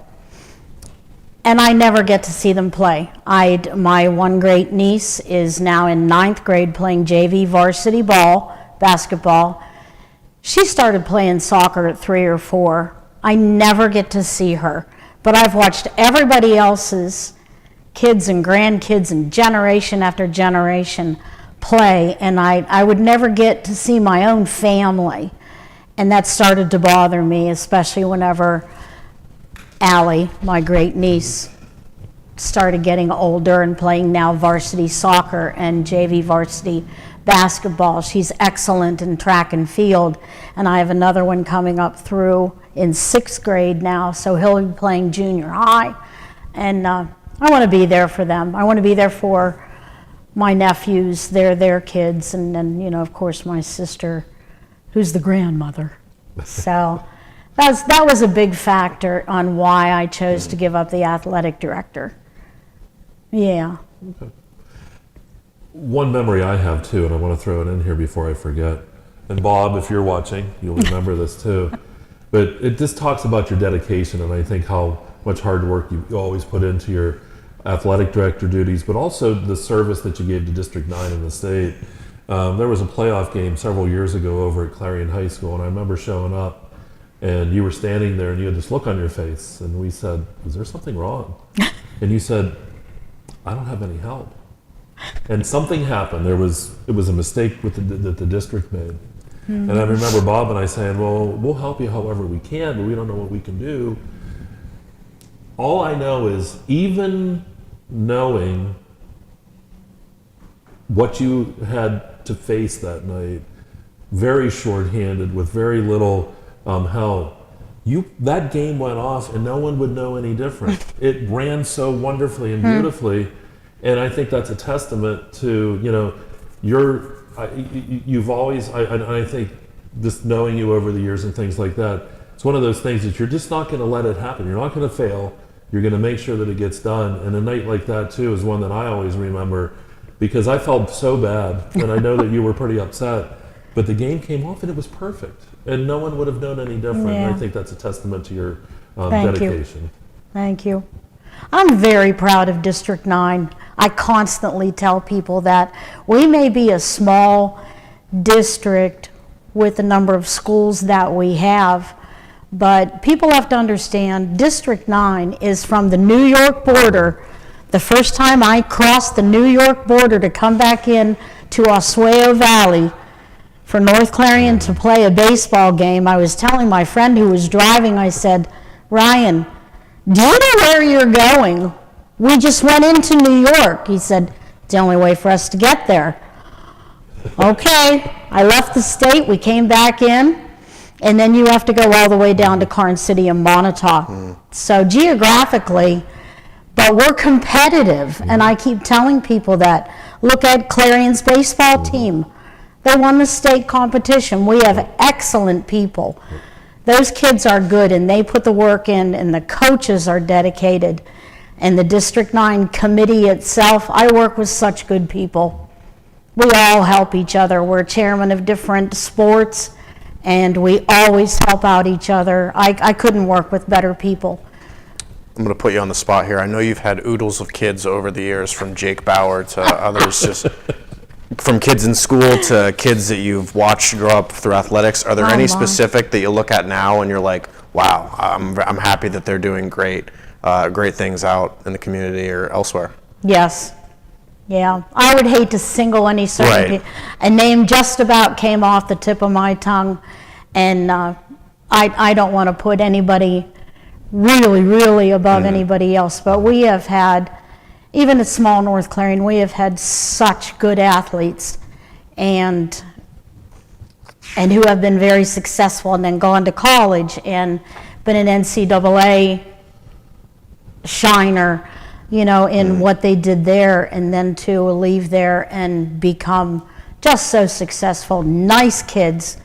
Speaker 12: and I never get to see them play. My one great niece is now in 9th grade playing JV varsity basketball. She started playing soccer at 3 or 4. I never get to see her, but I've watched everybody else's kids and grandkids and generation after generation play, and I would never get to see my own family. And that started to bother me, especially whenever Allie, my great niece, started getting older and playing now varsity soccer and JV varsity basketball. She's excellent in track and field, and I have another one coming up through in 6th grade now, so he'll be playing junior high. And I want to be there for them. I want to be there for my nephews, their kids, and then, of course, my sister, who's the grandmother. So that was a big factor on why I chose to give up the athletic director. Yeah.
Speaker 1: Okay. One memory I have too, and I want to throw it in here before I forget. And Bob, if you're watching, you'll remember this too. But it just talks about your dedication, and I think how much hard work you always put into your athletic director duties, but also the service that you gave to District 9 in the state. There was a playoff game several years ago over at Clarion High School, and I remember showing up, and you were standing there, and you had this look on your face, and we said, "Is there something wrong?" and you said, I don't have any help. And something happened. It was a mistake that the district made. And I remember Bob and I saying, well, we'll help you however we can, but we don't know what we can do. All I know is, even knowing what you had to face that night, very shorthanded, with very little help, that game went off and no one would know any different. It ran so wonderfully and beautifully, and I think that's a testament to, you've always, I think, just knowing you over the years and things like that, it's one of those things that you're just not going to let it happen. You're not going to fail. You're going to make sure that it gets done. And a night like that too is one that I always remember, because I felt so bad, and I know that you were pretty upset, but the game came off and it was perfect, and no one would have known any different.
Speaker 12: Yeah.
Speaker 1: And I think that's a testament to your
Speaker 12: Thank
Speaker 1: dedication.
Speaker 12: you. Thank you. I'm very proud of District 9. I constantly tell people that we may be a small district with the number of schools that we have, but people have to understand District 9 is from the New York border. The first time I crossed the New York border to come back in to Oswego Valley for North Clarion to play a baseball game, I was telling my friend who was driving, I said, Ryan, do you know where you're going? We just went into New York. He said, it's the only way for us to get there. Okay, I left the state, we came back in, and then you have to go all the way down to Karn City and Montauk. So geographically, but we're competitive, and I keep telling people that. Look at Clarion's baseball team. They won the state competition. We have excellent people. Those kids are good, and they put the work in, and the coaches are dedicated. And the District 9 committee itself, I work with such good people. We all help each other. We're chairman of different sports, and we always help out each other. I couldn't work with better people.
Speaker 2: I'm going to put you on the spot here. I know you've had oodles of kids over the years, from Jake Bauer to others, just from kids in school to kids that you've watched grow up through athletics. Are there any specific that you look at now and you're like, wow, I'm happy that they're doing great things out in the community or elsewhere?
Speaker 12: Yes. Yeah. I would hate to single any certain a name just about came off the tip of my tongue, and I don't want to put anybody really above anybody else, but we have had, even at small North Clarion, we have had such good athletes and who have been very successful and then gone to college and been an NCAA shiner, in what they did there, and then to leave there and become just so successful. Nice kids,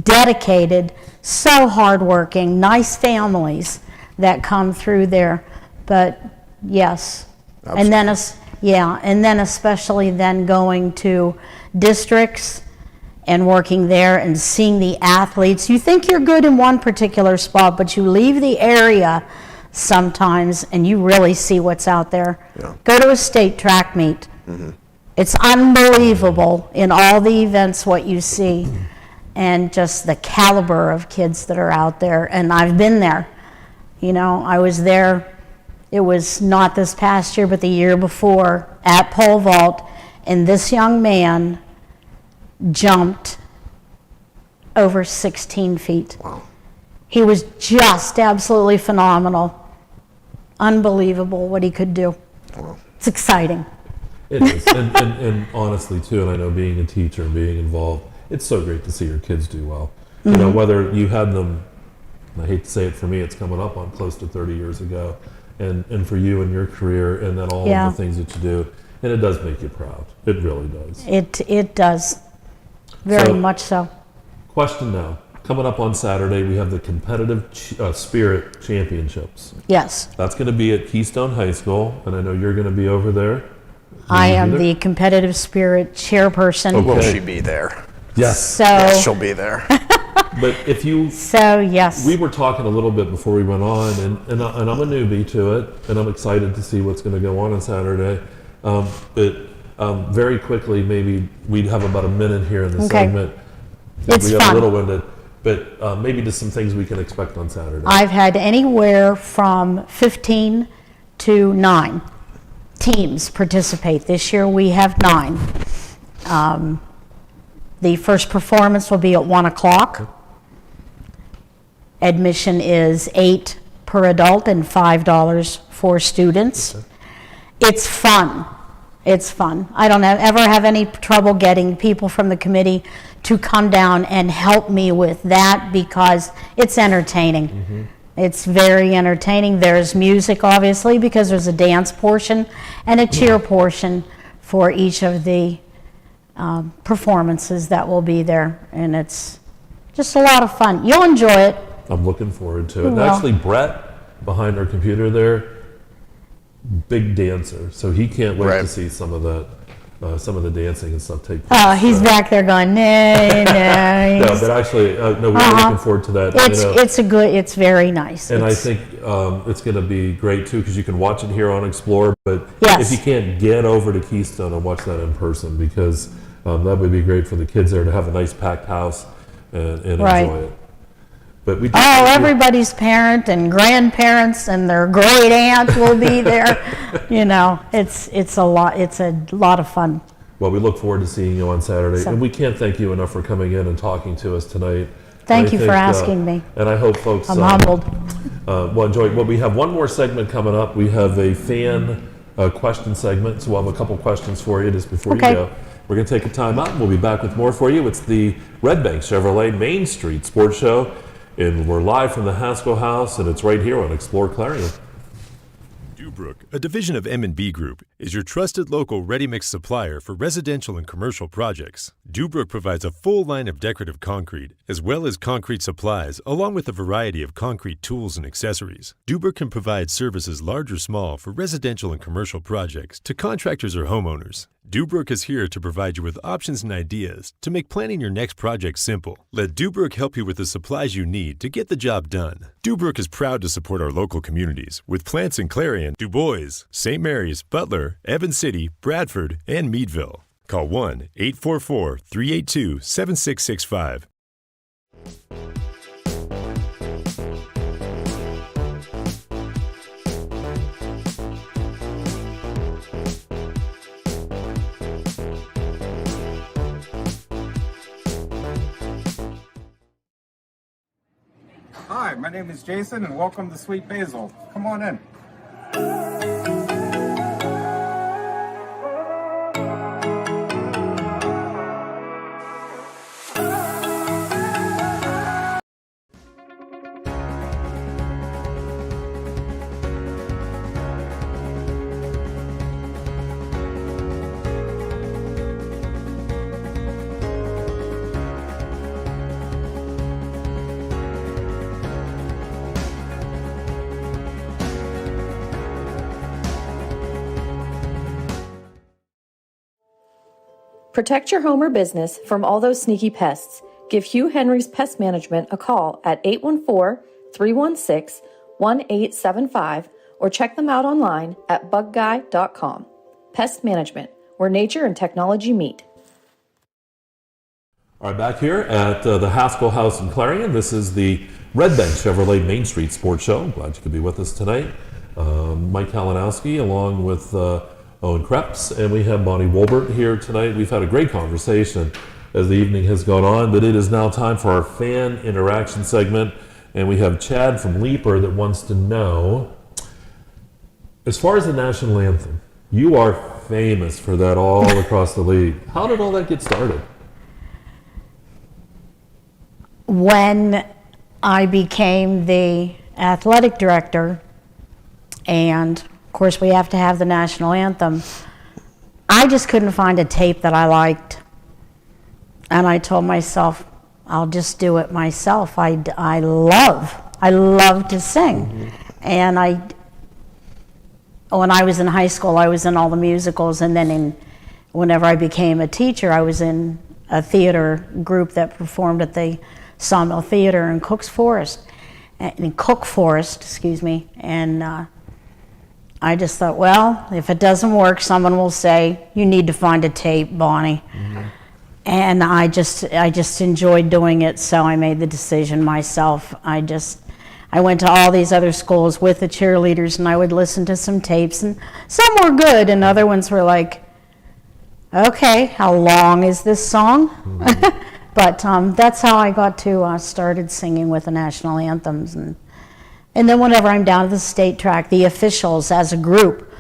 Speaker 12: dedicated, so hardworking, nice families that come through there. But yes. Absolutely. And then especially then going to districts and working there and seeing the athletes. You think you're good in one particular spot, but you leave the area sometimes and you really see what's out there. Yeah. Go to a state track meet. It's unbelievable in all the events what you see, and just the caliber of kids that are out there. And I've been there. I was there, it was not this past year, but the year before, at pole vault, and this young man jumped over 16 feet. Wow. He was just absolutely phenomenal. Unbelievable what he could do. Wow. It's exciting.
Speaker 1: It is, and honestly too, and I know being a teacher and being involved, it's so great to see your kids do well. Whether you had them, I hate to say it, for me, it's coming up on close to 30 years ago, and for you and your career, and then all of the things that you do, and it does make you proud. It really does.
Speaker 12: It does, very much so.
Speaker 1: Question now. Coming up on Saturday, we have the Competitive Spirit Championships.
Speaker 12: Yes.
Speaker 1: That's going to be at Keystone High School, and I know you're going to be over there.
Speaker 12: I am the Competitive Spirit chairperson.
Speaker 2: Okay. Will she be there?
Speaker 1: Yes.
Speaker 12: So
Speaker 2: yes, she'll be there.
Speaker 1: But if you...
Speaker 12: So, yes.
Speaker 1: We were talking a little bit before we went on, and I'm a newbie to it, and I'm excited to see what's going to go on Saturday. But very quickly, maybe we'd have about a minute here in the segment.
Speaker 12: It's
Speaker 1: we
Speaker 12: fun.
Speaker 1: A little winded, but maybe just some things we can expect on Saturday.
Speaker 12: I've had anywhere from 15 to 9 teams participate. This year we have 9. The first performance will be at 1 o'clock. Admission is $8 per adult and $5 for students. It's fun. It's fun. I don't ever have any trouble getting people from the committee to come down and help me with that because it's entertaining. It's very entertaining. There's music, obviously, because there's a dance portion and a cheer portion for each of the performances that will be there. And it's just a lot of fun. You'll enjoy it.
Speaker 1: I'm looking forward to it. And
Speaker 12: Well.
Speaker 1: actually, Brett, behind our computer there, big dancer. So he can't wait to see some of that, some of the dancing and stuff take place.
Speaker 12: Oh, he's back there going, no, no.
Speaker 1: No, but actually, no, we're looking forward to that.
Speaker 12: It's very nice.
Speaker 1: And I think it's going to be great too because you can watch it here on Explore. But
Speaker 12: Yes.
Speaker 1: if you can't get over to Keystone and watch that in person, because that would be great for the kids there to have a nice packed house and
Speaker 12: Right.
Speaker 1: enjoy it. But we
Speaker 12: Everybody's parent and grandparents and their great aunt will be there. You know, it's a lot. It's a lot of fun.
Speaker 1: Well, we look forward to seeing you on Saturday,
Speaker 12: So-
Speaker 1: and we can't thank you enough for coming in and talking to us tonight.
Speaker 12: Thank
Speaker 1: And I
Speaker 12: you for
Speaker 1: think,
Speaker 12: asking me.
Speaker 1: And I hope folks
Speaker 12: I'm humbled.
Speaker 1: will enjoy. Well, we have one more segment coming up. We have a fan question segment, so we'll have a couple questions for you just before
Speaker 12: Okay.
Speaker 1: you go. We're going to take a time out, and we'll be back with more for you. It's the Redbank Chevrolet Main Street Sports Show, and we're live from the Haskell House, and it's right here on Explore Clarion.
Speaker 10: Dubrook, a division of M&B Group, is your trusted local ready-mix supplier for residential and commercial projects. Dubrook provides a full line of decorative concrete, as well as concrete supplies, along with a variety of concrete tools and accessories. Dubrook can provide services large or small for residential and commercial projects to contractors or homeowners. Dubrook is here to provide you with options and ideas to make planning your next project simple. Let Dubrook help you with the supplies you need to get the job done. Dubrook is proud to support our local communities with plants in Clarion, Du Bois, St. Mary's, Butler, Evans City, Bradford, and Meadville. Call 1-844-382-7665.
Speaker 11: Hi, my name is Jason, and welcome to Sweet Basil. Come on in.
Speaker 7: Protect your home or business from all those sneaky pests. Give Hugh Henry's Pest Management a call at 814-316-1875 or check them out online at bugguy.com. Pest Management, where nature and technology meet.
Speaker 1: All right, back here at the Haskell House in Clarion. This is the Redbank Chevrolet Main Street Sports Show. I'm glad you could be with us tonight. Mike Kalinowski along with Owen Krepps, and we have Bonnie Wolbert here tonight. We've had a great conversation as the evening has gone on, but it is now time for our fan interaction segment, and we have Chad from Leaper that wants to know, as far as the national anthem, you are famous for that all across the league. How did all that get started?
Speaker 12: When I became the athletic director, and of course we have to have the national anthem, I just couldn't find a tape that I liked. And I told myself, I'll just do it myself. I love to sing. And when I was in high school, I was in all the musicals, and then whenever I became a teacher, I was in a theater group that performed at the Sawmill Theater in Cook Forest, and I just thought, well, if it doesn't work, someone will say, you need to find a tape, Bonnie. Mm-hmm. And I just enjoyed doing it, so I made the decision myself. I I went to all these other schools with the cheerleaders, and I would listen to some tapes, and some were good, and other ones were like, okay, how long is this song? Mm-hmm. But that's how I got to started singing with the national anthems. And then whenever I'm down at the state track, the officials as a group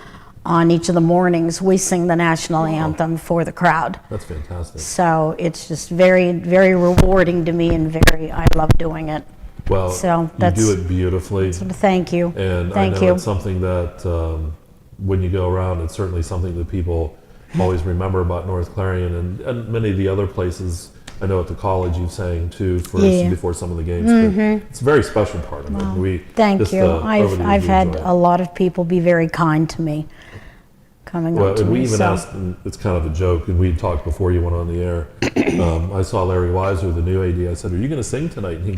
Speaker 12: on each of the mornings, we sing the national anthem for the crowd.
Speaker 1: That's fantastic.
Speaker 12: So it's just very, very rewarding to me, and I love doing it.
Speaker 1: Well,
Speaker 12: so
Speaker 1: you do it beautifully.
Speaker 12: Thank you.
Speaker 1: And
Speaker 12: thank
Speaker 1: I know
Speaker 12: you.
Speaker 1: It's something that when you go around, it's certainly something that people always remember about North Clarion and many of the other places. I know at the college you sang too, for instance, before some of the games. But it's a very special part of it.
Speaker 12: Thank you. I've had a lot of people be very kind to me coming up to me.
Speaker 1: We even asked, and it's kind of a joke, and we talked before you went on the air. I saw Larry Weiser, the new AD. I said, "Are you going to sing tonight?" And he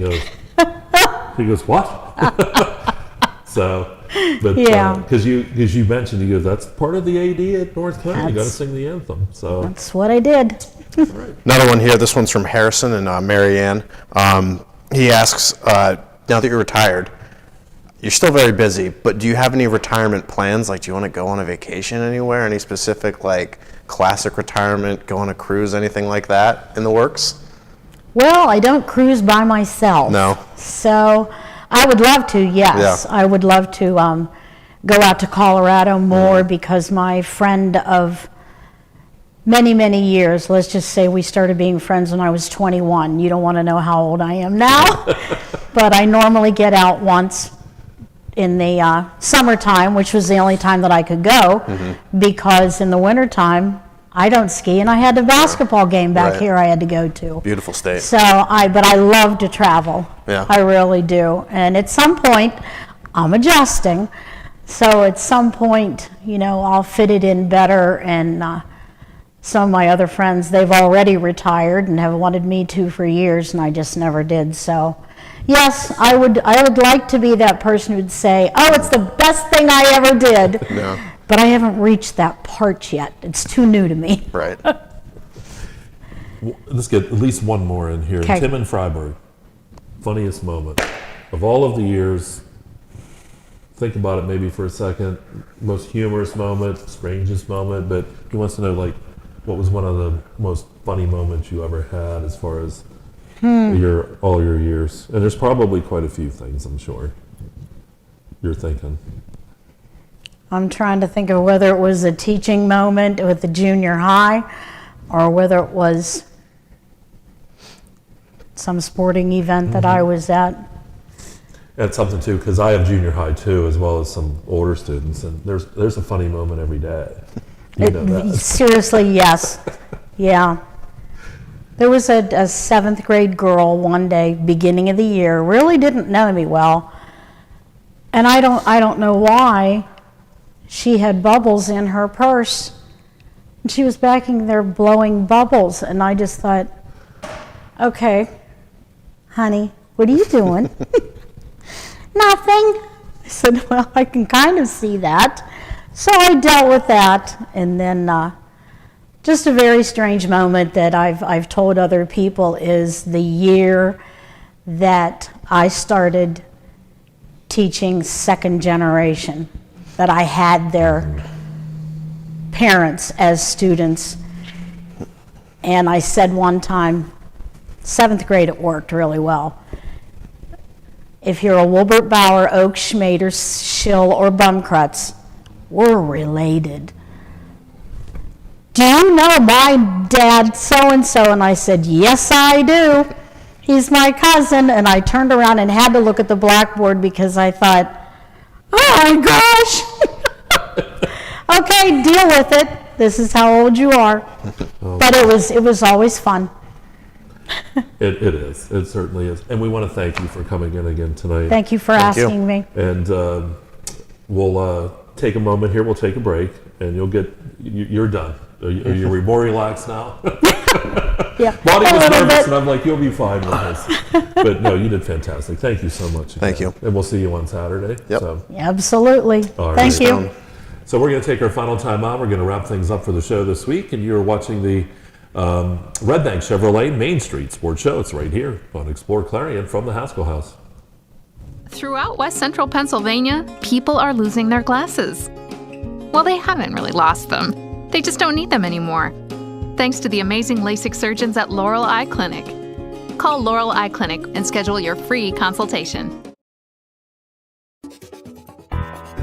Speaker 1: goes, "What?" So, but because you mentioned, he goes, "That's part of the AD at North Clarion. You got to sing the anthem." So
Speaker 12: that's what I did.
Speaker 2: Right. Another one here. This one's from Harrison and Marianne. He asks, now that you're retired, you're still very busy, but do you have any retirement plans? Like, do you want to go on a vacation anywhere? Any specific, like, classic retirement, go on a cruise, anything like that in the works?
Speaker 12: Well, I don't cruise by myself.
Speaker 2: No.
Speaker 12: So I would love to, yes. Yeah. I would love to go out to Colorado more because my friend of many, many years, let's just say we started being friends when I was 21. You don't want to know how old I am now. But I normally get out once in the summertime, which was the only time that I could go, because in the wintertime, I don't ski, and I had a basketball game back here I had to go to.
Speaker 2: Beautiful state.
Speaker 12: So but I love to travel. Yeah. I really do. And at some point, I'm adjusting. So at some point, I'll fit it in better, and some of my other friends, they've already retired and have wanted me to for years, and I just never did. So, yes, I would like to be that person who'd say, "Oh, it's the best thing I ever did." No. But I haven't reached that part yet. It's too new to me.
Speaker 2: Right.
Speaker 1: Let's get at least one more in here.
Speaker 12: Okay.
Speaker 1: Tim in Freiburg, funniest moment of all of the years. Think about it maybe for a second. Most humorous moment, strangest moment, but he wants to know, like, what was one of the most funny moments you ever had as far as all your years? And there's probably quite a few things, I'm sure, you're thinking.
Speaker 12: I'm trying to think of whether it was a teaching moment with the junior high or whether it was some sporting event that I was at.
Speaker 1: That's something too, because I have junior high too, as well as some older students, and there's a funny moment every day. You know that.
Speaker 12: Seriously, yes. Yeah. There was a 7th grade girl one day, beginning of the year, really didn't know me well, and I don't know why. She had bubbles in her purse, and she was back there blowing bubbles, and I just thought, okay, honey, what are you doing? Nothing. I said, well, I can kind of see that. So I dealt with that, and then just a very strange moment that I've told other people is the year that I started teaching second generation, that I had their parents as students. And I said one time, 7th grade it worked really well. If you're a Wolbert, Bauer, Oak, Schmader, Schill, or Bumkrutz, we're related. Do you know my dad so-and-so? And I said, yes, I do. He's my cousin. And I turned around and had to look at the blackboard because I thought, oh my gosh. Okay, deal with it. This is how old you are. But it was always fun.
Speaker 1: It is. It certainly is. And we want to thank you for coming in again tonight.
Speaker 12: Thank you for asking me.
Speaker 1: And we'll take a moment here. We'll take a break, and you're done. Are you more relaxed now?
Speaker 12: Yeah.
Speaker 1: Bonnie was nervous, and I'm like, you'll be fine with this. But no, you did fantastic. Thank you so much again.
Speaker 2: Thank you.
Speaker 1: And we'll see you on Saturday.
Speaker 2: Yep.
Speaker 1: So.
Speaker 12: Absolutely. Thank you.
Speaker 1: So we're going to take our final time out. We're going to wrap things up for the show this week, and you're watching the Redbank Chevrolet Main Street Sports Show. It's right here on Explore Clarion from the Haskell House.
Speaker 4: Throughout West Central Pennsylvania, people are losing their glasses. Well, they haven't really lost them. They just don't need them anymore. Thanks to the amazing LASIK surgeons at Laurel Eye Clinic. Call Laurel Eye Clinic and schedule your free consultation.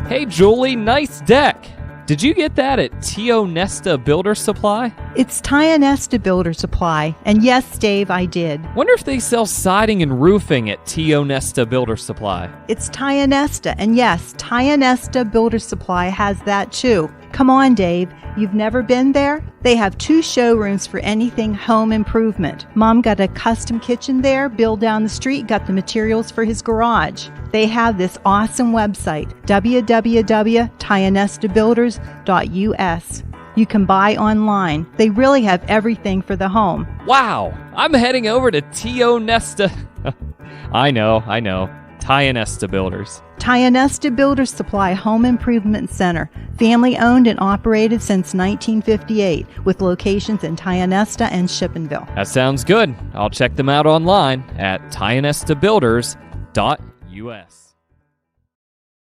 Speaker 5: Hey Julie, nice deck. Did you get that at Tio Nesta Builder Supply?
Speaker 6: It's Nesta Builder Supply, and yes, Dave, I did.
Speaker 5: Wonder if they sell siding and roofing at Tio Nesta Builder Supply.
Speaker 6: It's Nesta, and yes, Nesta Builder Supply has that too. Come on, Dave. You've never been there? They have 2 showrooms for anything home improvement. Mom got a custom kitchen there. Bill down the street got the materials for his garage. They have this awesome website, www.tionestabuilders.us. You can buy online. They really have everything for the home.
Speaker 5: Wow, I'm heading over to Tio Nesta. I know. Tionesta Builders.
Speaker 6: Tionesta Builder Supply Home Improvement Center, family owned and operated since 1958, with locations in Tionesta and Shippenville.
Speaker 5: That sounds good. I'll check them out online at tionestabuilders.us.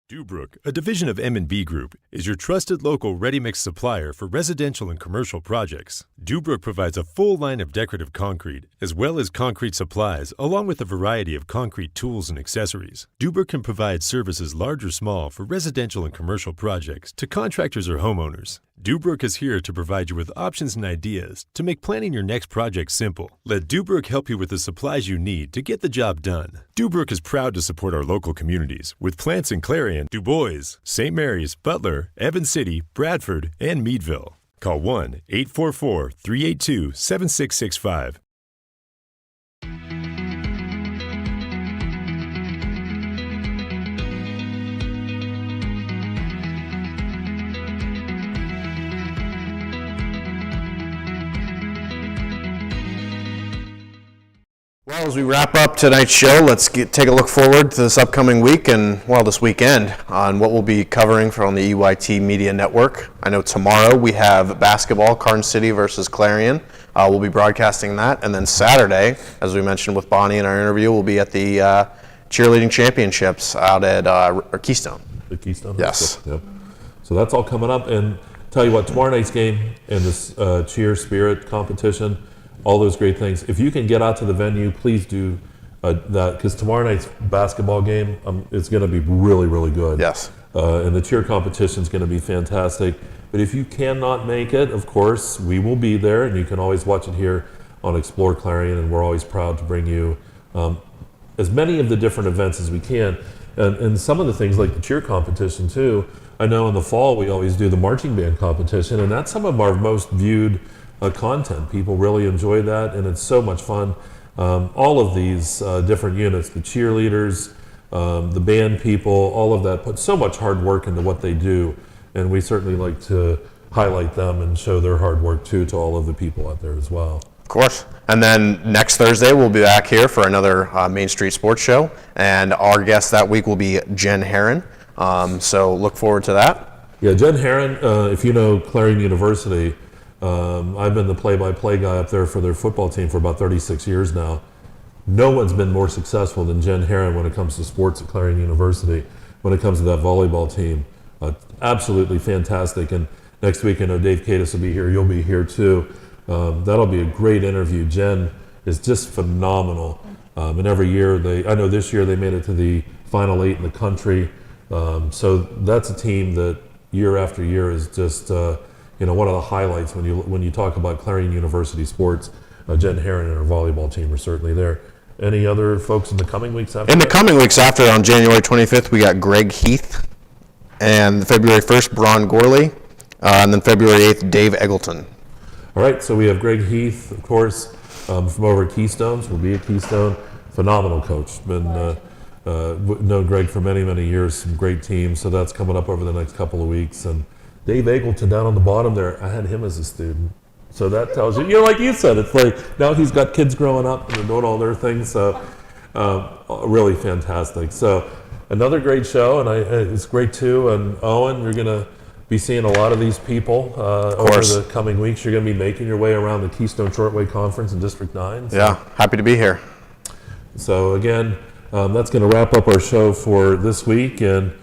Speaker 10: Dubrook, a division of M&B Group, is your trusted local ready-mix supplier for residential and commercial projects. Dubrook provides a full line of decorative concrete, as well as concrete supplies, along with a variety of concrete tools and accessories. Dubrook can provide services large or small for residential and commercial projects to contractors or homeowners. Dubrook is here to provide you with options and ideas to make planning your next project simple. Let Dubrook help you with the supplies you need to get the job done. Dubrook is proud to support our local communities with plants in Clarion, Du Bois, St. Mary's, Butler, Evans City, Bradford, and Meadville. Call 1-844-382-7665.
Speaker 2: Well, as we wrap up tonight's show, let's take a look forward to this upcoming week and, well, this weekend on what we'll be covering from the EYT Media Network. I know tomorrow we have basketball, Carson City versus Clarion. We'll be broadcasting that. And then Saturday, as we mentioned with Bonnie in our interview, we'll be at the cheerleading championships out at Keystone.
Speaker 1: The Keystone?
Speaker 2: Yes.
Speaker 1: Yep. So that's all coming up. And tell you what, tomorrow night's game and this cheer spirit competition, all those great things. If you can get out to the venue, please do that, because tomorrow night's basketball game is going to be really, really good.
Speaker 2: Yes.
Speaker 1: And the cheer competition is going to be fantastic. But if you cannot make it, of course, we will be there, and you can always watch it here on Explore Clarion, and we're always proud to bring you as many of the different events as we can. And some of the things like the cheer competition too. I know in the fall we always do the marching band competition, and that's some of our most viewed content. People really enjoy that, and it's so much fun. All of these different units, the cheerleaders, the band people, all of that put so much hard work into what they do, and we certainly like to highlight them and show their hard work too to all of the people out there as well.
Speaker 2: Of course. And then next Thursday we'll be back here for another Main Street Sports Show, and our guest that week will be Jen Herron. So look forward to that.
Speaker 1: Yeah, Jen Herron, if you know Clarion University, I've been the play-by-play guy up there for their football team for about 36 years now. No one's been more successful than Jen Herron when it comes to sports at Clarion University, when it comes to that volleyball team. Absolutely fantastic. And next week, I know Dave Cadis will be here. You'll be here too. That'll be a great interview. Jen is just phenomenal. And every year, I know this year they made it to the Final 8 in the country. So that's a team that year after year is just one of the highlights when you talk about Clarion University sports. Jen Herron and her volleyball team are certainly there. Any other folks in the coming weeks after?
Speaker 2: In the coming weeks after, on January 25th, we got Greg Heath, and February 1st, Bron Gorley, and then February 8th, Dave Eggleton.
Speaker 1: All right, so we have Greg Heath, of course, from over at Keystones. Will be at Keystone. Phenomenal coach. Been known Greg for many, many years. Some great teams. So that's coming up over the next couple of weeks. And Dave Eggleton down on the bottom there, I had him as a student. So that tells you, like you said, it's like now he's got kids growing up and they're doing all their things. So really fantastic. So another great show, and it's great too. And Owen, you're going to be seeing a lot of these people over the coming weeks. You're going to be making your way around the Keystone Shortway Conference in District 9. So.
Speaker 2: Yeah, happy to be here.
Speaker 1: So again, That's going to wrap up our show for this week. And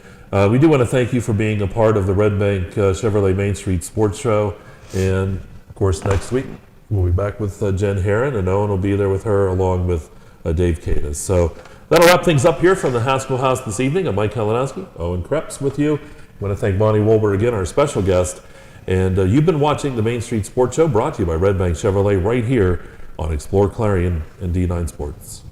Speaker 1: we do want to thank you for being a part of the Redbank Chevrolet Main Street Sports Show. And, of course, next week we'll be back with Jen Herron, and Owen will be there with her along with Dave Cadis. So that'll wrap things up here from the Haskell House this evening. I'm Mike Kalinowski, Owen Krepps with you. I want to thank Bonnie Wolbert again, our special guest. And you've been watching the Main Street Sports Show, brought to you by Redbank Chevrolet right here on Explore Clarion and D9 Sports.